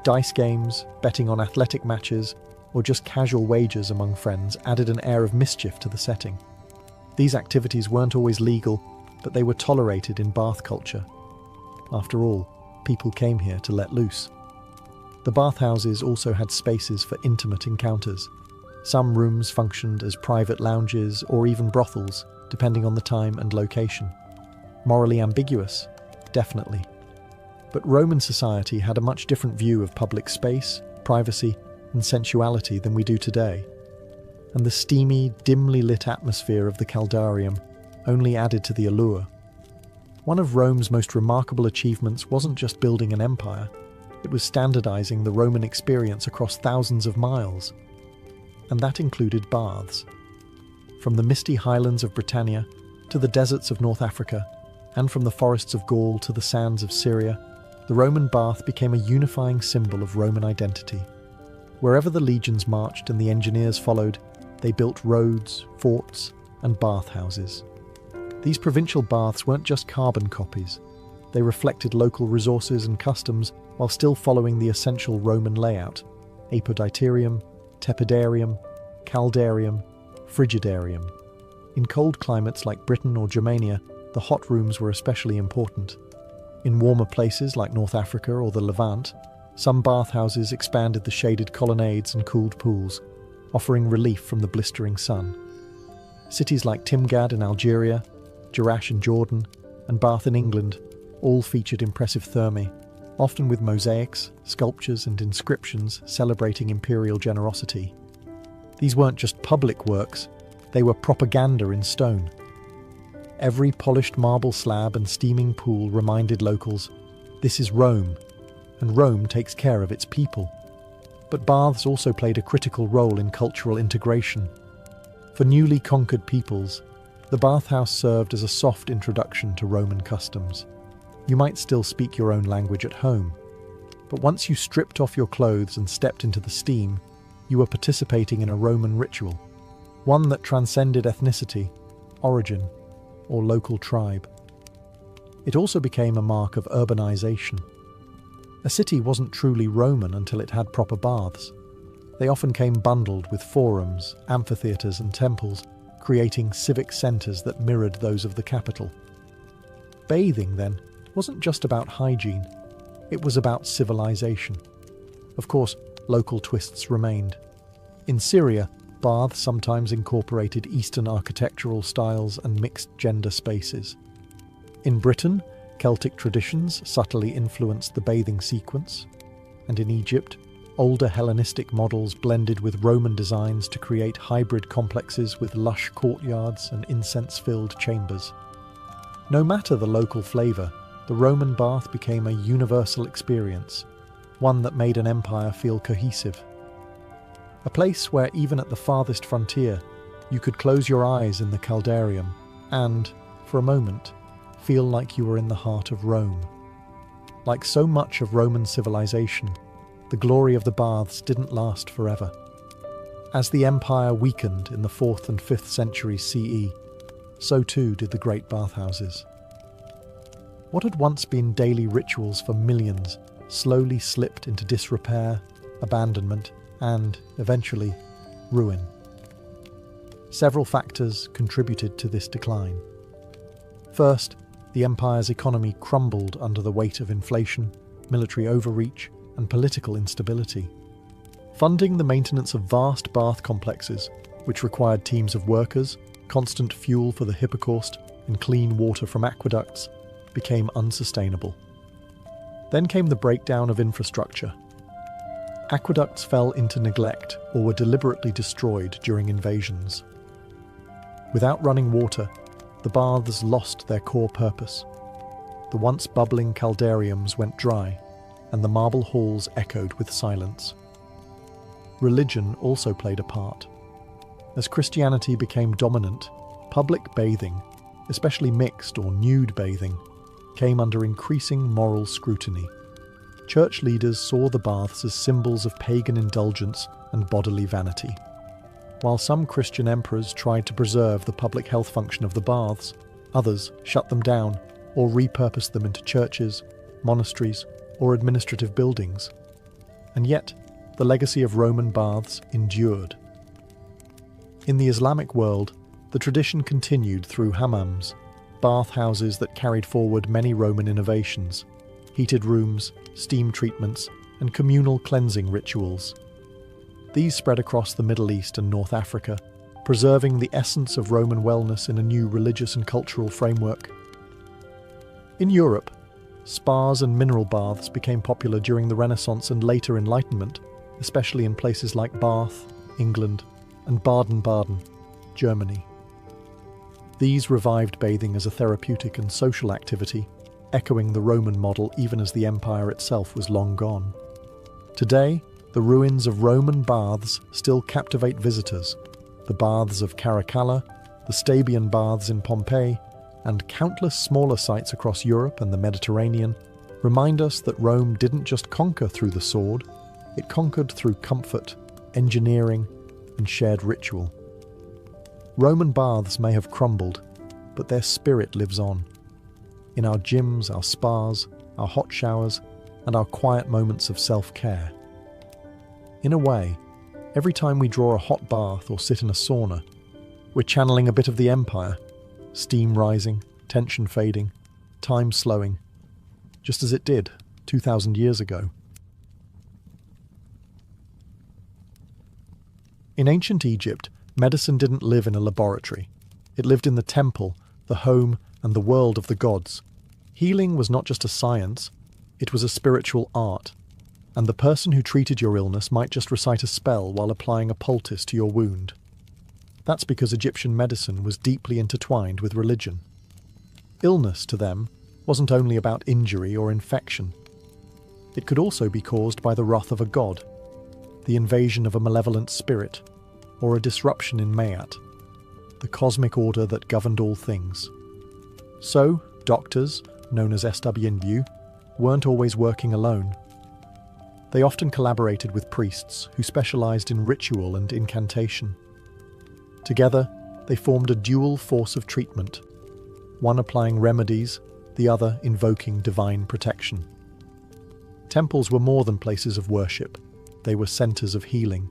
Dice games, betting on athletic matches, or just casual wagers among friends added an air of mischief to the setting. These activities weren't always legal, but they were tolerated in bath culture. After all, people came here to let loose. The bathhouses also had spaces for intimate encounters. Some rooms functioned as private lounges or even brothels, depending on the time and location. Morally ambiguous? Definitely. But Roman society had a much different view of public space, privacy, and sensuality than we do today. And the steamy, dimly lit atmosphere of the Caldarium only added to the allure. One of Rome's most remarkable achievements wasn't just building an empire, it was standardizing the Roman experience across thousands of miles. And that included baths. From the misty highlands of Britannia to the deserts of North Africa, And from the forests of Gaul to the sands of Syria, the Roman bath became a unifying symbol of Roman identity. Wherever the legions marched and the engineers followed, they built roads, forts, and bathhouses. These provincial baths weren't just carbon copies. They reflected local resources and customs while still following the essential Roman layout: apoditerium, tepidarium, caldarium, frigidarium. In cold climates like Britain or Germania, the hot rooms were especially important. In warmer places like North Africa or the Levant, some bathhouses expanded the shaded colonnades and cooled pools, offering relief from the blistering sun. Cities like Timgad in Algeria, Jerash in Jordan, and Bath in England all featured impressive thermae, often with mosaics, sculptures, and inscriptions celebrating imperial generosity. These weren't just public works, they were propaganda in stone. Every polished marble slab and steaming pool reminded locals, this is Rome, and Rome takes care of its people. But baths also played a critical role in cultural integration. For newly conquered peoples, the bathhouse served as a soft introduction to Roman customs. You might still speak your own language at home, but once you stripped off your clothes and stepped into the steam, you were participating in a Roman ritual, one that transcended ethnicity, origin, or local tribe. It also became a mark of urbanization. A city wasn't truly Roman until it had proper baths. They often came bundled with forums, amphitheatres, and temples, creating civic centres that mirrored those of the capital. Bathing, then, wasn't just about hygiene, it was about civilization. Of course, local twists remained. In Syria, baths sometimes incorporated Eastern architectural styles and mixed-gender spaces. In Britain, Celtic traditions subtly influenced the bathing sequence, and in Egypt, older Hellenistic models blended with Roman designs to create hybrid complexes with lush courtyards and incense-filled chambers. No matter the local flavour, the Roman bath became a universal experience, one that made an empire feel cohesive. A place where even at the farthest frontier, you could close your eyes in the caldarium and, for a moment, feel like you were in the heart of Rome. Like so much of Roman civilization, the glory of the baths didn't last forever. As the empire weakened in the 4th and 5th centuries CE, so too did the great bathhouses. What had once been daily rituals for millions slowly slipped into disrepair, abandonment, and, eventually, ruin. Several factors contributed to this decline. First, the empire's economy crumbled under the weight of inflation, military overreach, and political instability. Funding the maintenance of vast bath complexes, which required teams of workers, constant fuel for the hypocaust, and clean water from aqueducts, became unsustainable. Then came the breakdown of infrastructure. Aqueducts fell into neglect or were deliberately destroyed during invasions. Without running water, the baths lost their core purpose. The once bubbling caldariums went dry, and the marble halls echoed with silence. Religion also played a part. As Christianity became dominant, public bathing, especially mixed or nude bathing, came under increasing moral scrutiny. Church leaders saw the baths as symbols of pagan indulgence and bodily vanity. While some Christian emperors tried to preserve the public health function of the baths, others shut them down or repurposed them into churches, monasteries, or administrative buildings. And yet, the legacy of Roman baths endured. In the Islamic world, the tradition continued through hammams, bathhouses that carried forward many Roman innovations: heated rooms, steam treatments, and communal cleansing rituals. These spread across the Middle East and North Africa, preserving the essence of Roman wellness in a new religious and cultural framework. In Europe, spas and mineral baths became popular during the Renaissance and later Enlightenment, especially in places like Bath, England, and Baden-Baden, Germany. These revived bathing as a therapeutic and social activity, echoing the Roman model even as the empire itself was long gone. Today, the ruins of Roman baths still captivate visitors. The baths of Caracalla, the Stabian baths in Pompeii, and countless smaller sites across Europe and the Mediterranean remind us that Rome didn't just conquer through the sword, it conquered through comfort, engineering, and shared ritual. Roman baths may have crumbled, but their spirit lives on. In our gyms, our spas, our hot showers, and our quiet moments of self-care. In a way, every time we draw a hot bath or sit in a sauna, we're channeling a bit of the empire, steam rising, tension fading, time slowing, just as it did 2,000 years ago. In ancient Egypt, medicine didn't live in a laboratory. It lived in the temple, the home, and the world of the gods. Healing was not just a science, it was a spiritual art, and the person who treated your illness might just recite a spell while applying a poultice to your wound. That's because Egyptian medicine was deeply intertwined with religion. Illness, to them, wasn't only about injury or infection. It could also be caused by the wrath of a god, the invasion of a malevolent spirit, or a disruption in Mayat, the cosmic order that governed all things. So, doctors, known as SWNU, weren't always working alone. They often collaborated with priests who specialized in ritual and incantation. Together, they formed a dual force of treatment, one applying remedies, the other invoking divine protection. Temples were more than places of worship, they were centers of healing.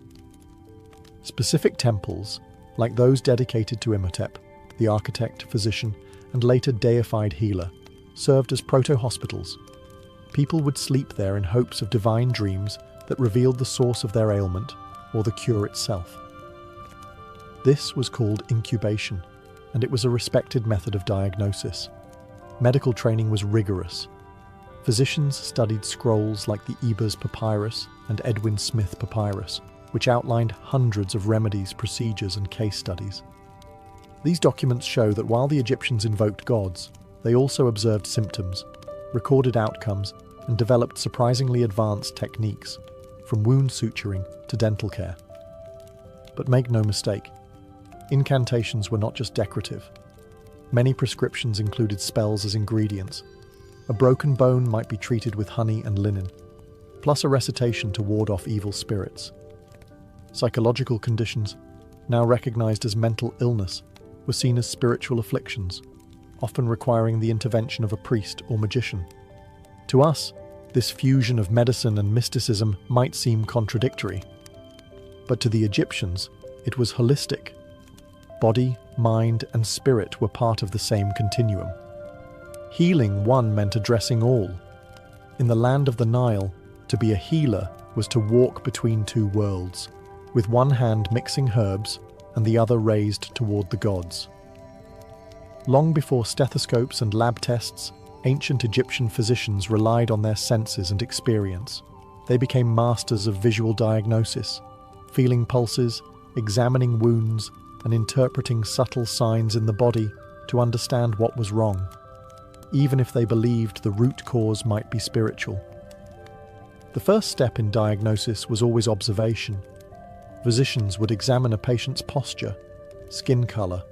Specific temples, like those dedicated to Imhotep, the architect, physician, and later deified healer, served as proto-hospitals. People would sleep there in hopes of divine dreams that revealed the source of their ailment or the cure itself. This was called incubation, and it was a respected method of diagnosis. Medical training was rigorous. Physicians studied scrolls like the Ebers Papyrus and Edwin Smith Papyrus, which outlined hundreds of remedies, procedures, and case studies. These documents show that while the Egyptians invoked gods, they also observed symptoms, recorded outcomes, and developed surprisingly advanced techniques, from wound suturing to dental care. But make no mistake, incantations were not just decorative. Many prescriptions included spells as ingredients. A broken bone might be treated with honey and linen, plus a recitation to ward off evil spirits. Psychological conditions, now recognized as mental illness, were seen as spiritual afflictions, often requiring the intervention of a priest or magician. To us, this fusion of medicine and mysticism might seem contradictory, but to the Egyptians, it was holistic. Body, mind, and spirit were part of the same continuum. Healing one meant addressing all. In the land of the Nile, to be a healer was to walk between two worlds, with one hand mixing herbs and the other raised toward the gods. Long before stethoscopes and lab tests, ancient Egyptian physicians relied on their senses and experience. They became masters of visual diagnosis, feeling pulses, examining wounds, and interpreting subtle signs in the body to understand what was wrong, even if they believed the root cause might be spiritual. The first step in diagnosis was always observation. Physicians would examine a patient's posture, skin color,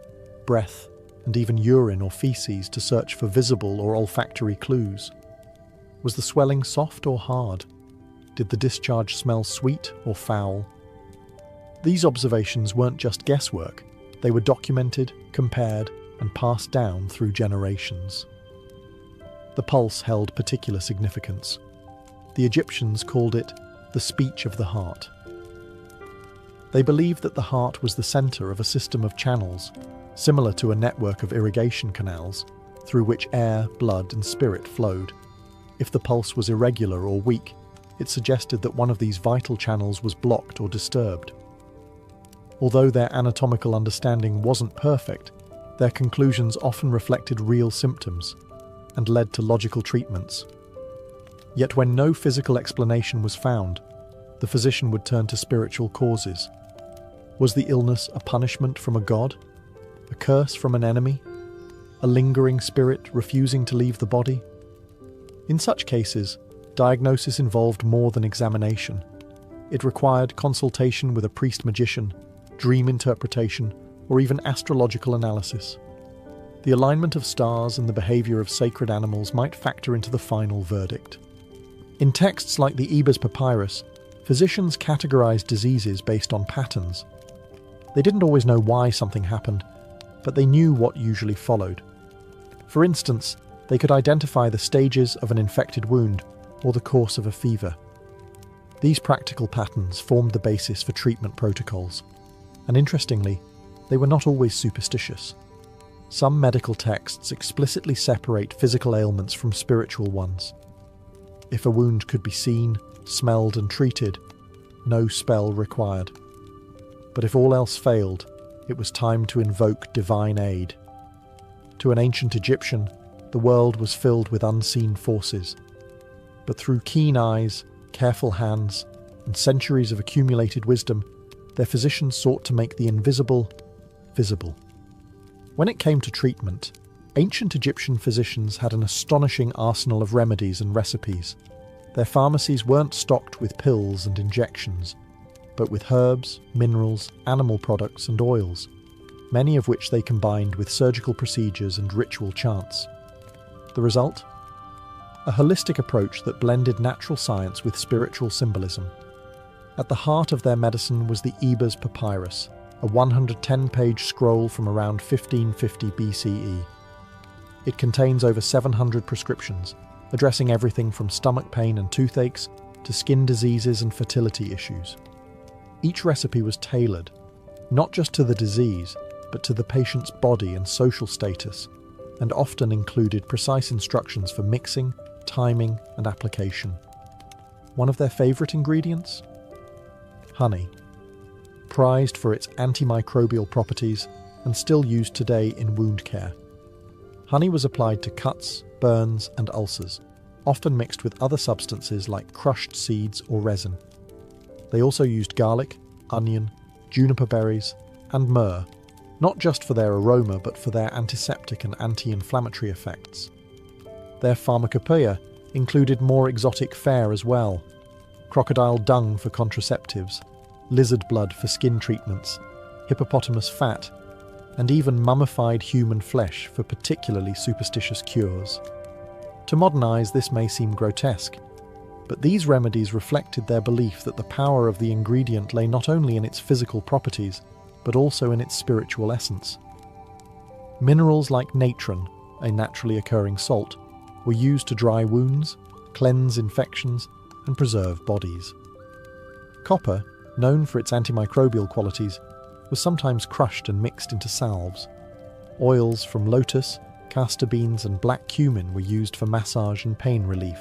breath, and even urine or feces to search for visible or olfactory clues. Was the swelling soft or hard? Did the discharge smell sweet or foul? These observations weren't just guesswork, they were documented, compared, and passed down through generations. The pulse held particular significance. The Egyptians called it the speech of the heart. They believed that the heart was the center of a system of channels, similar to a network of irrigation canals, through which air, blood, and spirit flowed. If the pulse was irregular or weak, it suggested that one of these vital channels was blocked or disturbed. Although their anatomical understanding wasn't perfect, their conclusions often reflected real symptoms and led to logical treatments. Yet when no physical explanation was found, the physician would turn to spiritual causes. Was the illness a punishment from a god? A curse from an enemy? A lingering spirit refusing to leave the body? In such cases, diagnosis involved more than examination. It required consultation with a priest-magician, dream interpretation, or even astrological analysis. The alignment of stars and the behavior of sacred animals might factor into the final verdict. In texts like the Ebers Papyrus, physicians categorized diseases based on patterns. They didn't always know why something happened, but they knew what usually followed. For instance, they could identify the stages of an infected wound or the course of a fever. These practical patterns formed the basis for treatment protocols, and interestingly, they were not always superstitious. Some medical texts explicitly separate physical ailments from spiritual ones. If a wound could be seen, smelled, and treated, no spell required. But if all else failed, it was time to invoke divine aid. To an ancient Egyptian, the world was filled with unseen forces. But through keen eyes, careful hands, and centuries of accumulated wisdom, their physicians sought to make the invisible visible. When it came to treatment, ancient Egyptian physicians had an astonishing arsenal of remedies and recipes. Their pharmacies weren't stocked with pills and injections, but with herbs, minerals, animal products, and oils, many of which they combined with surgical procedures and ritual chants. The result? A holistic approach that blended natural science with spiritual symbolism. At the heart of their medicine was the Ebers Papyrus, a 110-page scroll from around 1550 BCE. It contains over 700 prescriptions, addressing everything from stomach pain and toothaches to skin diseases and fertility issues. Each recipe was tailored, not just to the disease, but to the patient's body and social status, and often included precise instructions for mixing, timing, and application. One of their favourite ingredients? Honey. Prized for its antimicrobial properties and still used today in wound care. Honey was applied to cuts, burns, and ulcers, often mixed with other substances like crushed seeds or resin. They also used garlic, onion, juniper berries, and myrrh, not just for their aroma but for their antiseptic and anti-inflammatory effects. Their pharmacopoeia included more exotic fare as well: crocodile dung for contraceptives, lizard blood for skin treatments, hippopotamus fat, and even mummified human flesh for particularly superstitious cures. To modern eyes, this may seem grotesque, but these remedies reflected their belief that the power of the ingredient lay not only in its physical properties, but also in its spiritual essence. Minerals like natron, a naturally occurring salt, were used to dry wounds, cleanse infections, and preserve bodies. Copper, known for its antimicrobial qualities, was sometimes crushed and mixed into salves. Oils from lotus, castor beans, and black cumin were used for massage and pain relief.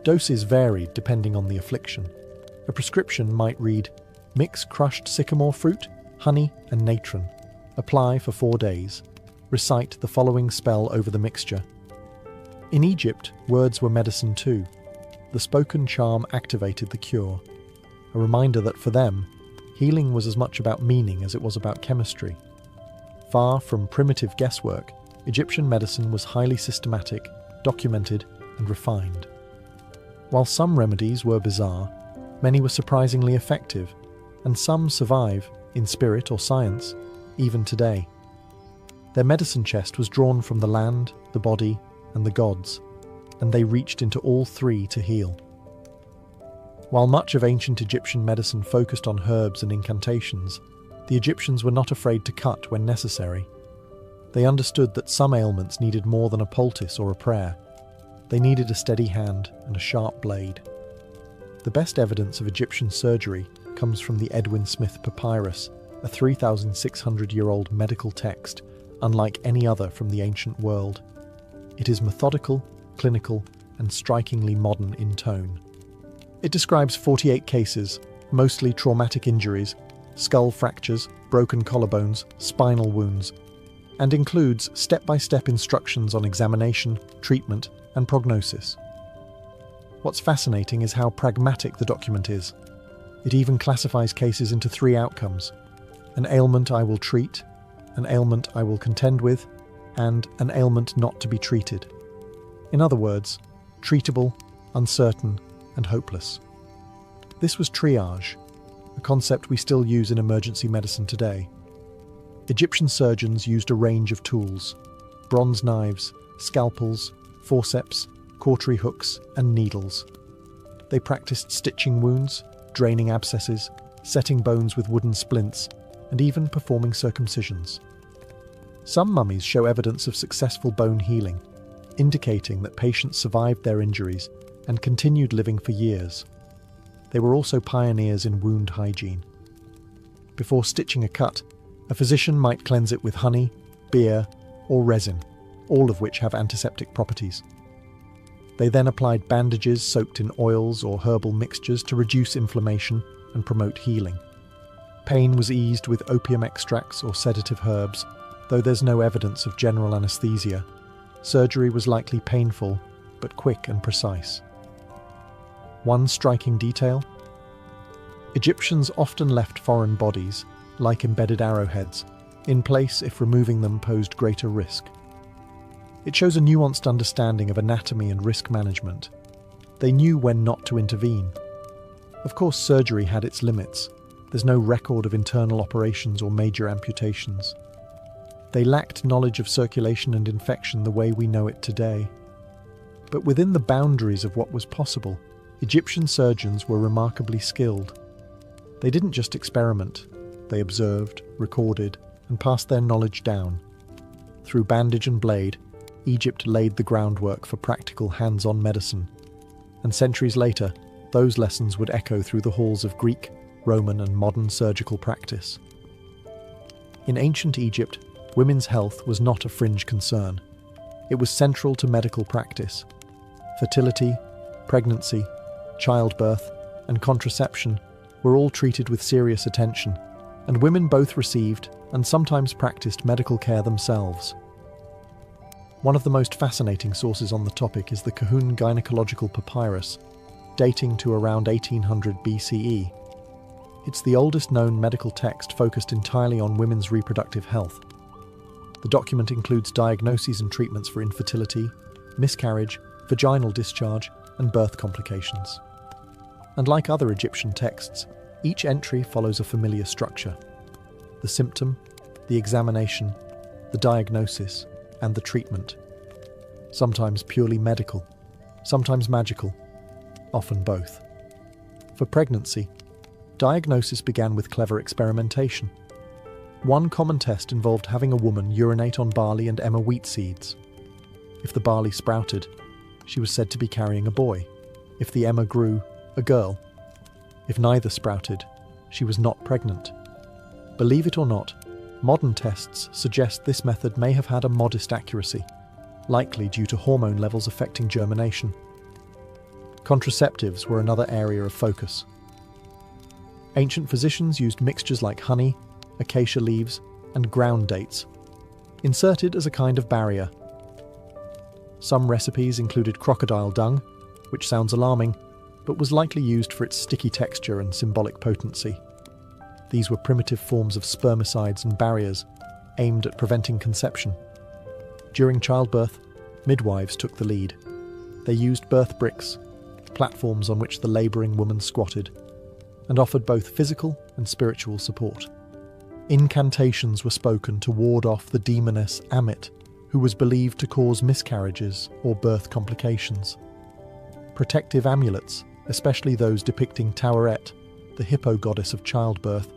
Doses varied depending on the affliction. A prescription might read, mix crushed sycamore fruit, honey, and natron. Apply for 4 days. Recite the following spell over the mixture. In Egypt, words were medicine too. The spoken charm activated the cure. A reminder that for them, healing was as much about meaning as it was about chemistry. Far from primitive guesswork, Egyptian medicine was highly systematic, documented, and refined. While some remedies were bizarre, many were surprisingly effective, and some survive, in spirit or science, even today. Their medicine chest was drawn from the land, the body, and the gods, and they reached into all three to heal. While much of ancient Egyptian medicine focused on herbs and incantations, the Egyptians were not afraid to cut when necessary. They understood that some ailments needed more than a poultice or a prayer. They needed a steady hand and a sharp blade. The best evidence of Egyptian surgery comes from the Edwin Smith Papyrus, a 3,600-year-old medical text, unlike any other from the ancient world. It is methodical, clinical, and strikingly modern in tone. It describes 48 cases, mostly traumatic injuries, skull fractures, broken collarbones, spinal wounds, and includes step-by-step instructions on examination, treatment, and prognosis. What's fascinating is how pragmatic the document is. It even classifies cases into 3 outcomes: an ailment I will treat, an ailment I will contend with, and an ailment not to be treated. In other words, treatable, uncertain, and hopeless. This was triage, a concept we still use in emergency medicine today. Egyptian surgeons used a range of tools: bronze knives, scalpels, forceps, cautery hooks, and needles. They practiced stitching wounds, draining abscesses, setting bones with wooden splints, and even performing circumcisions. Some mummies show evidence of successful bone healing, indicating that patients survived their injuries and continued living for years. They were also pioneers in wound hygiene. Before stitching a cut, a physician might cleanse it with honey, beer, or resin, all of which have antiseptic properties. They then applied bandages soaked in oils or herbal mixtures to reduce inflammation and promote healing. Pain was eased with opium extracts or sedative herbs, though there's no evidence of general anesthesia. Surgery was likely painful, but quick and precise. One striking detail: Egyptians often left foreign bodies, like embedded arrowheads, in place if removing them posed greater risk. It shows a nuanced understanding of anatomy and risk management. They knew when not to intervene. Of course, surgery had its limits. There's no record of internal operations or major amputations. They lacked knowledge of circulation and infection the way we know it today. But within the boundaries of what was possible, Egyptian surgeons were remarkably skilled. They didn't just experiment. They observed, recorded, and passed their knowledge down. Through bandage and blade, Egypt laid the groundwork for practical hands-on medicine. And centuries later, those lessons would echo through the halls of Greek, Roman, and modern surgical practice. In ancient Egypt, women's health was not a fringe concern. It was central to medical practice. Fertility, pregnancy, childbirth, and contraception were all treated with serious attention, and women both received and sometimes practiced medical care themselves. One of the most fascinating sources on the topic is the Kahun Gynecological Papyrus, dating to around 1800 BCE. It's the oldest known medical text focused entirely on women's reproductive health. The document includes diagnoses and treatments for infertility, miscarriage, vaginal discharge, and birth complications. And like other Egyptian texts, each entry follows a familiar structure: the symptom, the examination, the diagnosis, and the treatment. Sometimes purely medical, sometimes magical, often both. For pregnancy, diagnosis began with clever experimentation. One common test involved having a woman urinate on barley and emmer wheat seeds. If the barley sprouted, she was said to be carrying a boy. If the emmer grew, a girl. If neither sprouted, she was not pregnant. Believe it or not, modern tests suggest this method may have had a modest accuracy, likely due to hormone levels affecting germination. Contraceptives were another area of focus. Ancient physicians used mixtures like honey, acacia leaves, and ground dates, inserted as a kind of barrier. Some recipes included crocodile dung, which sounds alarming, but was likely used for its sticky texture and symbolic potency. These were primitive forms of spermicides and barriers aimed at preventing conception. During childbirth, midwives took the lead. They used birth bricks, platforms on which the labouring woman squatted, and offered both physical and spiritual support. Incantations were spoken to ward off the demoness Amit, who was believed to cause miscarriages or birth complications. Protective amulets, especially those depicting Taweret, the hippo goddess of childbirth,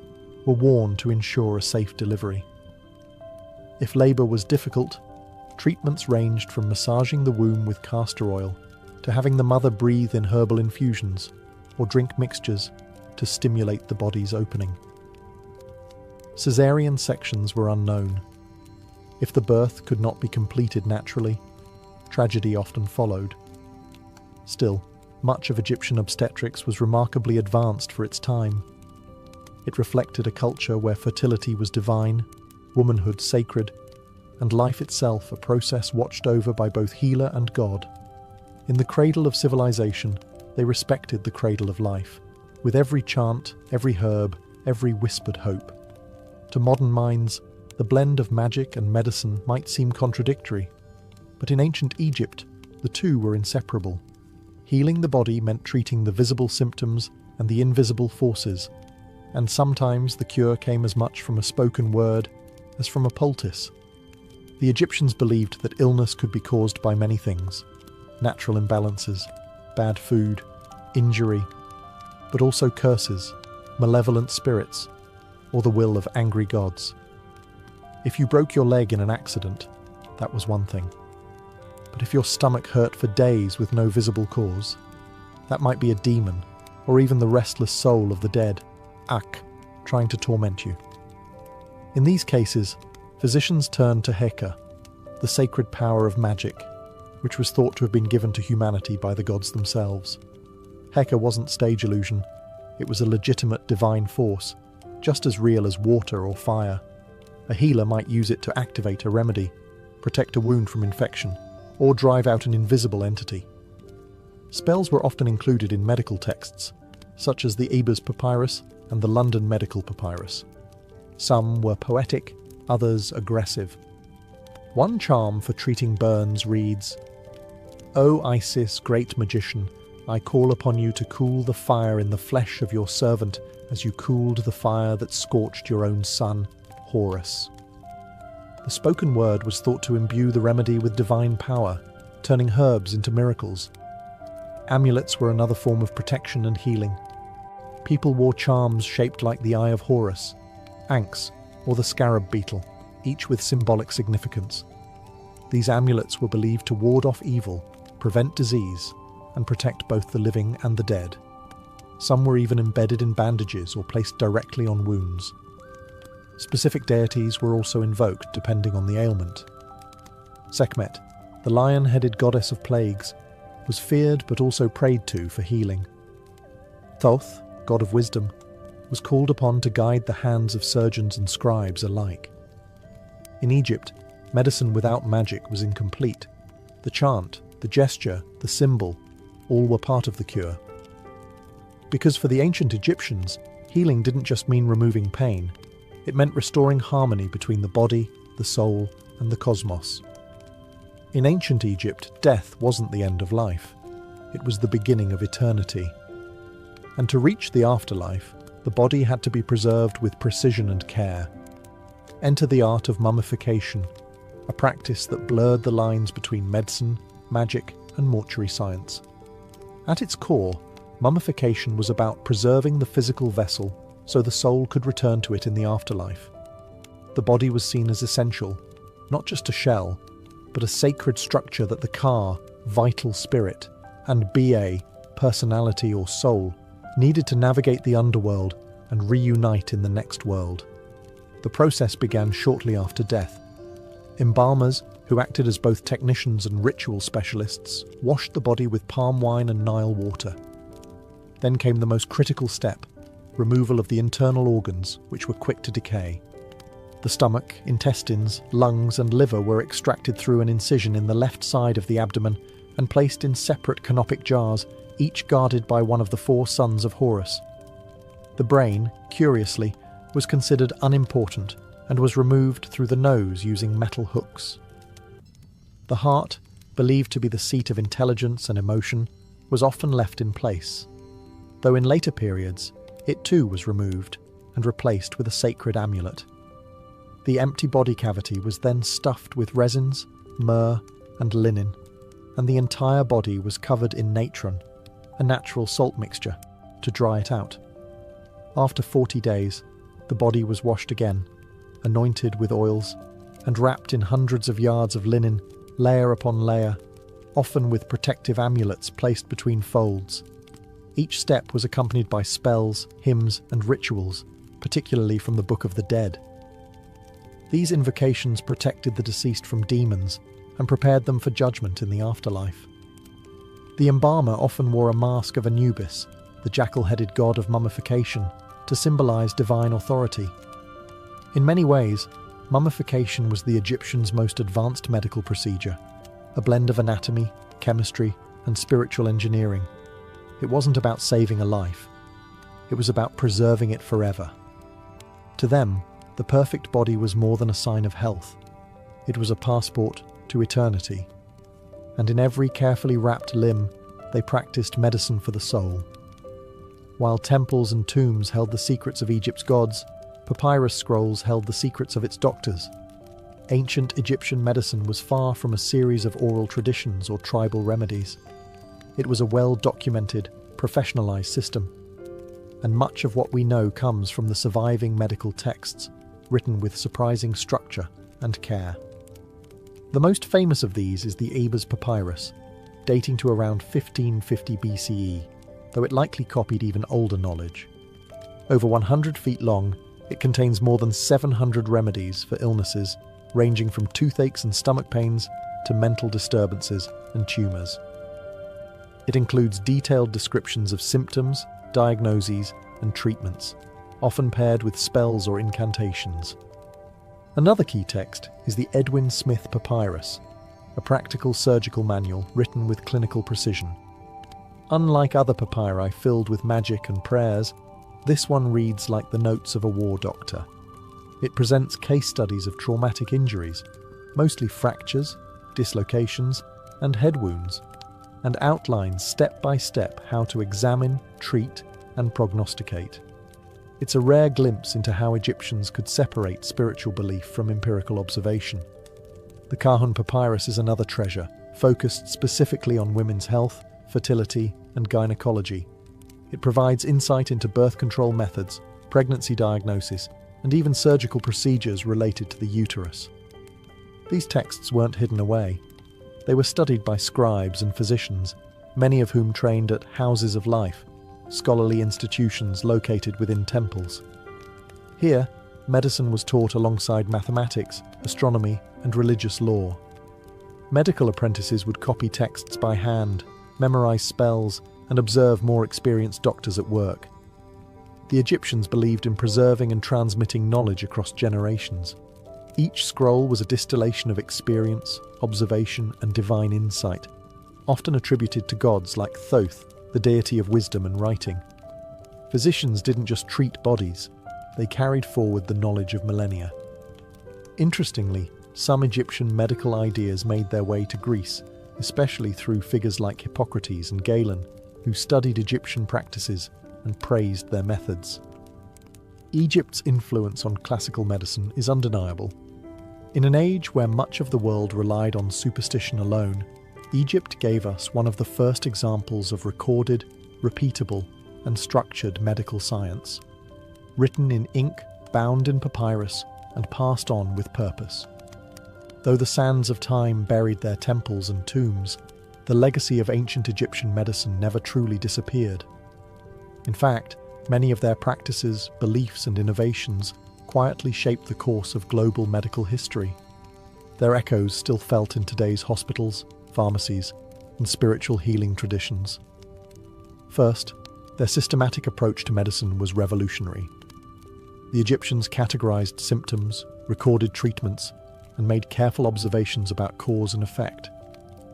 were worn to ensure a safe delivery. If labour was difficult, treatments ranged from massaging the womb with castor oil to having the mother breathe in herbal infusions or drink mixtures to stimulate the body's opening. Caesarean sections were unknown. If the birth could not be completed naturally, tragedy often followed. Still, much of Egyptian obstetrics was remarkably advanced for its time. It reflected a culture where fertility was divine, womanhood sacred, and life itself a process watched over by both healer and God. In the cradle of civilization, they respected the cradle of life, with every chant, every herb, every whispered hope. To modern minds, the blend of magic and medicine might seem contradictory, but in ancient Egypt, the two were inseparable. Healing the body meant treating the visible symptoms and the invisible forces, and sometimes the cure came as much from a spoken word as from a poultice. The Egyptians believed that illness could be caused by many things: natural imbalances, bad food, injury, but also curses, malevolent spirits, or the will of angry gods. If you broke your leg in an accident, that was one thing. But if your stomach hurt for days with no visible cause, that might be a demon, or even the restless soul of the dead, Ak, trying to torment you. In these cases, physicians turned to Heka, the sacred power of magic, which was thought to have been given to humanity by the gods themselves. Heka wasn't stage illusion, it was a legitimate divine force, just as real as water or fire. A healer might use it to activate a remedy, protect a wound from infection, or drive out an invisible entity. Spells were often included in medical texts, such as the Ebers Papyrus and the London Medical Papyrus. Some were poetic, others aggressive. One charm for treating burns reads, "O Isis, great magician, I call upon you to cool the fire in the flesh of your servant as you cooled the fire that scorched your own son, Horus." The spoken word was thought to imbue the remedy with divine power, turning herbs into miracles. Amulets were another form of protection and healing. People wore charms shaped like the eye of Horus, Ankhs, or the scarab beetle, each with symbolic significance. These amulets were believed to ward off evil, prevent disease, and protect both the living and the dead. Some were even embedded in bandages or placed directly on wounds. Specific deities were also invoked depending on the ailment. Sekhmet, the lion-headed goddess of plagues, was feared but also prayed to for healing. Thoth, god of wisdom, was called upon to guide the hands of surgeons and scribes alike. In Egypt, medicine without magic was incomplete. The chant, the gesture, the symbol, all were part of the cure. Because for the ancient Egyptians, healing didn't just mean removing pain, it meant restoring harmony between the body, the soul, and the cosmos. In ancient Egypt, death wasn't the end of life. It was the beginning of eternity. And to reach the afterlife, the body had to be preserved with precision and care. Enter the art of mummification, a practice that blurred the lines between medicine, magic, and mortuary science. At its core, mummification was about preserving the physical vessel so the soul could return to it in the afterlife. The body was seen as essential, not just a shell, but a sacred structure that the Ka, vital spirit, and Ba, personality or soul, needed to navigate the underworld and reunite in the next world. The process began shortly after death. Embalmers, who acted as both technicians and ritual specialists, washed the body with palm wine and Nile water. Then came the most critical step, removal of the internal organs, which were quick to decay. The stomach, intestines, lungs, and liver were extracted through an incision in the left side of the abdomen and placed in separate canopic jars, each guarded by one of the 4 sons of Horus. The brain, curiously, was considered unimportant and was removed through the nose using metal hooks. The heart, believed to be the seat of intelligence and emotion, was often left in place, though in later periods, it too was removed and replaced with a sacred amulet. The empty body cavity was then stuffed with resins, myrrh, and linen, and the entire body was covered in natron, a natural salt mixture, to dry it out. After 40 days, the body was washed again, anointed with oils, and wrapped in hundreds of yards of linen, layer upon layer, often with protective amulets placed between folds. Each step was accompanied by spells, hymns, and rituals, particularly from the Book of the Dead. These invocations protected the deceased from demons and prepared them for judgment in the afterlife. The embalmer often wore a mask of Anubis, the jackal-headed god of mummification, to symbolize divine authority. In many ways, mummification was the Egyptians' most advanced medical procedure, a blend of anatomy, chemistry, and spiritual engineering. It wasn't about saving a life. It was about preserving it forever. To them, the perfect body was more than a sign of health. It was a passport to eternity. And in every carefully wrapped limb, they practiced medicine for the soul. While temples and tombs held the secrets of Egypt's gods, papyrus scrolls held the secrets of its doctors. ancient Egyptian medicine was far from a series of oral traditions or tribal remedies. It was a well-documented, professionalized system, and much of what we know comes from the surviving medical texts, written with surprising structure and care. The most famous of these is the Ebers Papyrus, dating to around 1550 BCE, though it likely copied even older knowledge. Over 100 feet long, it contains more than 700 remedies for illnesses ranging from toothaches and stomach pains to mental disturbances and tumours. It includes detailed descriptions of symptoms, diagnoses, and treatments, often paired with spells or incantations. Another key text is the Edwin Smith Papyrus, a practical surgical manual written with clinical precision. Unlike other papyri filled with magic and prayers, this one reads like the notes of a war doctor. It presents case studies of traumatic injuries, mostly fractures, dislocations, and head wounds, and outlines step by step how to examine, treat, and prognosticate. It's a rare glimpse into how Egyptians could separate spiritual belief from empirical observation. The Kahun Papyrus is another treasure, focused specifically on women's health, fertility, and gynecology. It provides insight into birth control methods, pregnancy diagnosis, and even surgical procedures related to the uterus. These texts weren't hidden away. They were studied by scribes and physicians, many of whom trained at houses of life, scholarly institutions located within temples. Here, medicine was taught alongside mathematics, astronomy, and religious lore. Medical apprentices would copy texts by hand, memorize spells, and observe more experienced doctors at work. The Egyptians believed in preserving and transmitting knowledge across generations. Each scroll was a distillation of experience, observation, and divine insight, often attributed to gods like Thoth, the deity of wisdom and writing. Physicians didn't just treat bodies, they carried forward the knowledge of millennia. Interestingly, some Egyptian medical ideas made their way to Greece, especially through figures like Hippocrates and Galen, who studied Egyptian practices and praised their methods. Egypt's influence on classical medicine is undeniable. In an age where much of the world relied on superstition alone, Egypt gave us one of the first examples of recorded, repeatable, and structured medical science, written in ink, bound in papyrus, and passed on with purpose. Though the sands of time buried their temples and tombs, the legacy of ancient Egyptian medicine never truly disappeared. In fact, many of their practices, beliefs, and innovations quietly shaped the course of global medical history. Their echoes still felt in today's hospitals, pharmacies, and spiritual healing traditions. First, their systematic approach to medicine was revolutionary. The Egyptians categorized symptoms, recorded treatments, and made careful observations about cause and effect.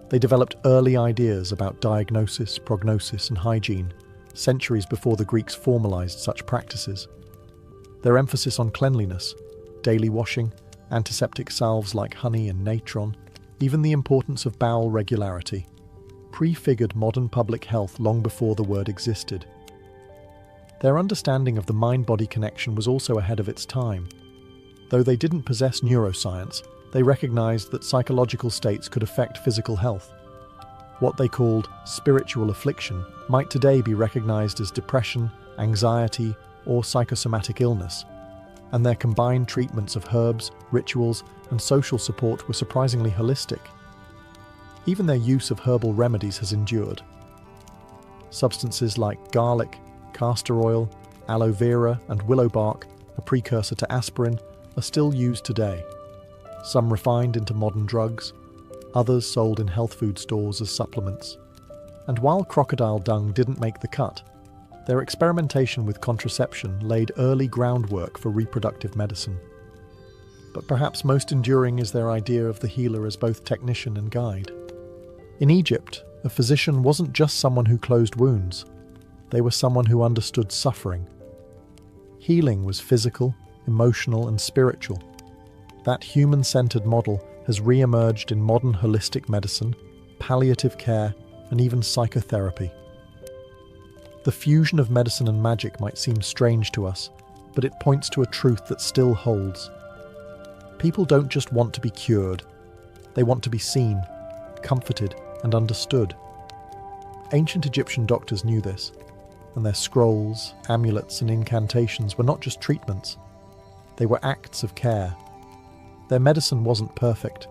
They developed early ideas about diagnosis, prognosis, and hygiene, centuries before the Greeks formalized such practices. Their emphasis on cleanliness, daily washing, antiseptic salves like honey and natron, even the importance of bowel regularity, prefigured modern public health long before the word existed. Their understanding of the mind-body connection was also ahead of its time. Though they didn't possess neuroscience, they recognized that psychological states could affect physical health. What they called spiritual affliction might today be recognized as depression, anxiety, or psychosomatic illness, and their combined treatments of herbs, rituals, and social support were surprisingly holistic. Even their use of herbal remedies has endured. Substances like garlic, castor oil, aloe vera, and willow bark, a precursor to aspirin, are still used today. Some refined into modern drugs, others sold in health food stores as supplements. And while crocodile dung didn't make the cut, their experimentation with contraception laid early groundwork for reproductive medicine. But perhaps most enduring is their idea of the healer as both technician and guide. In Egypt, a physician wasn't just someone who closed wounds. They were someone who understood suffering. Healing was physical, emotional, and spiritual. That human-centered model has re-emerged in modern holistic medicine, palliative care, and even psychotherapy. The fusion of medicine and magic might seem strange to us, but it points to a truth that still holds. People don't just want to be cured, they want to be seen, comforted, and understood. Ancient Egyptian doctors knew this, and their scrolls, amulets, and incantations were not just treatments, they were acts of care. Their medicine wasn't perfect,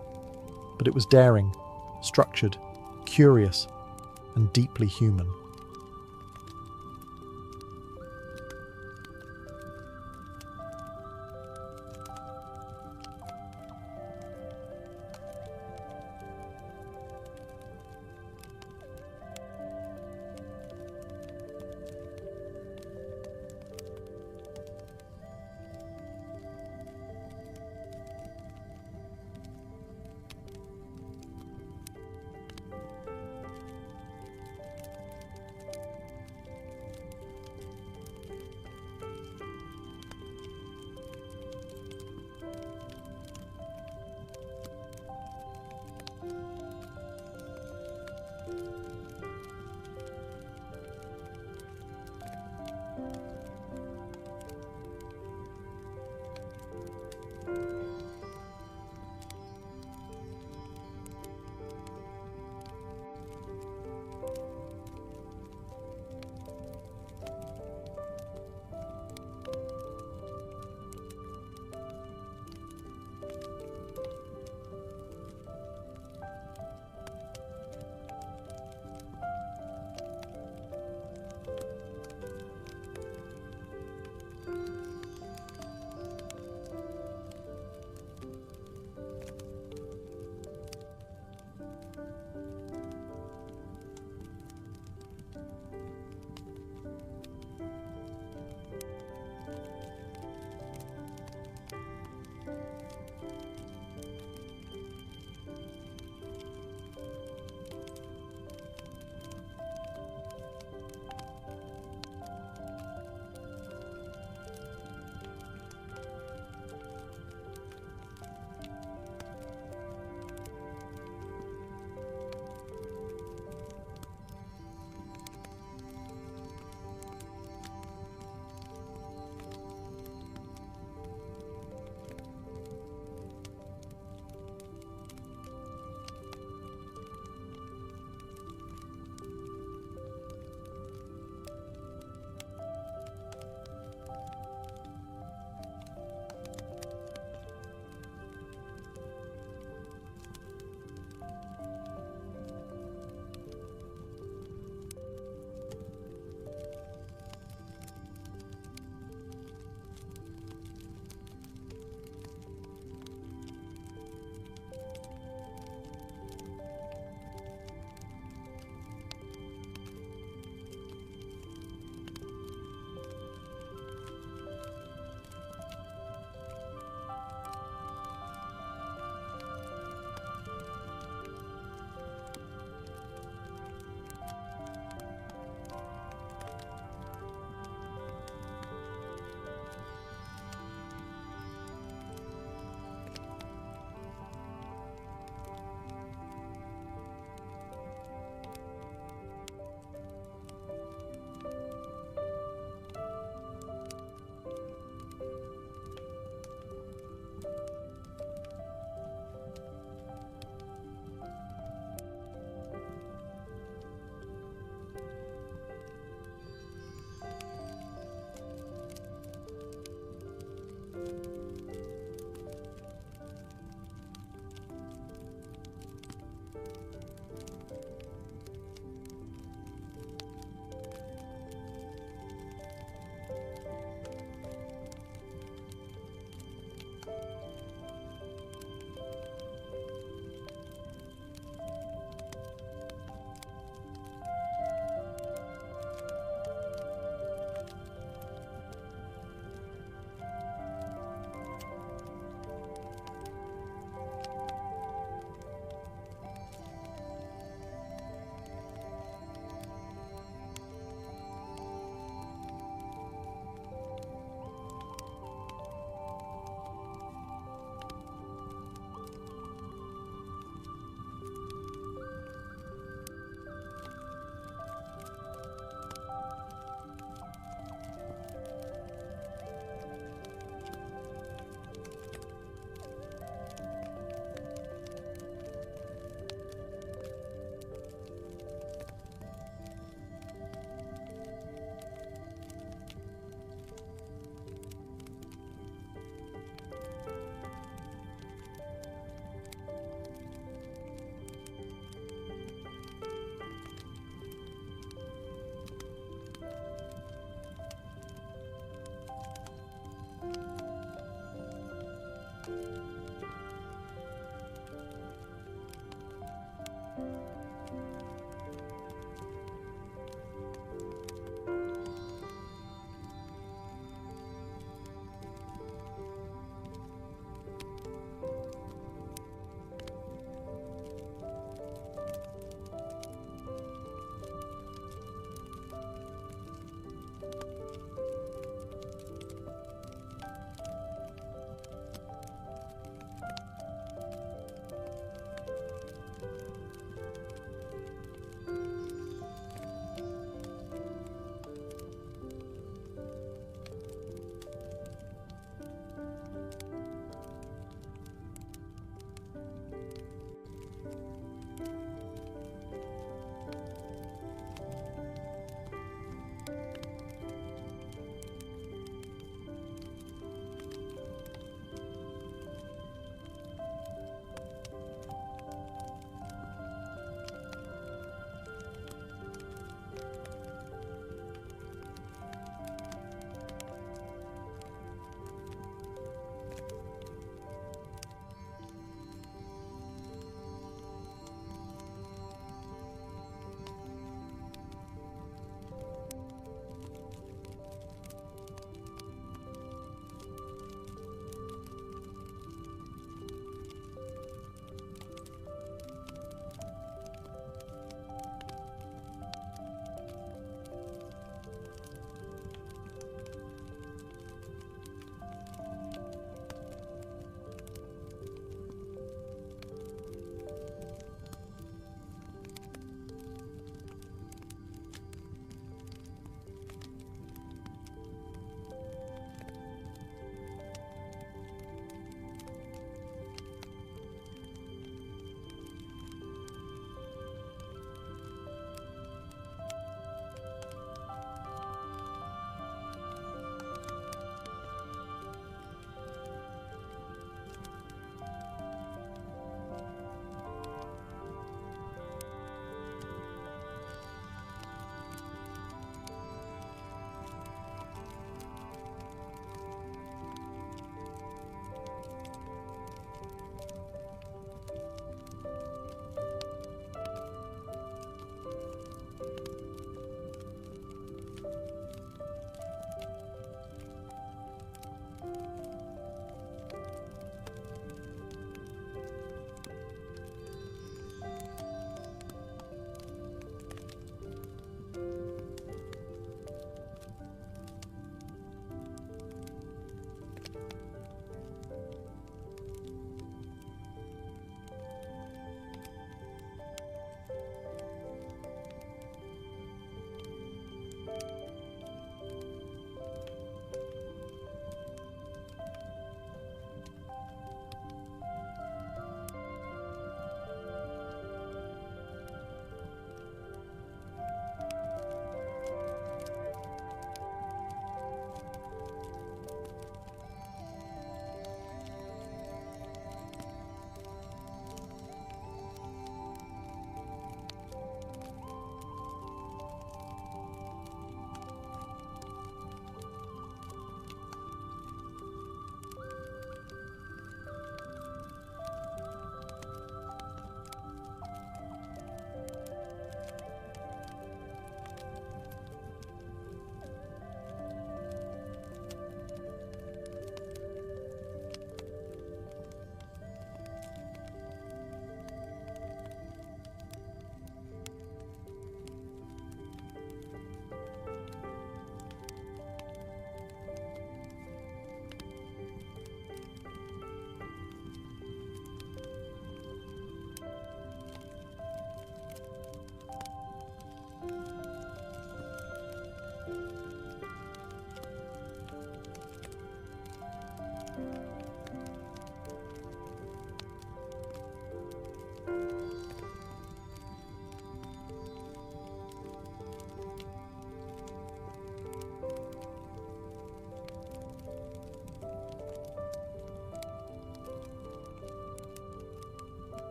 but it was daring, structured, curious, and deeply human.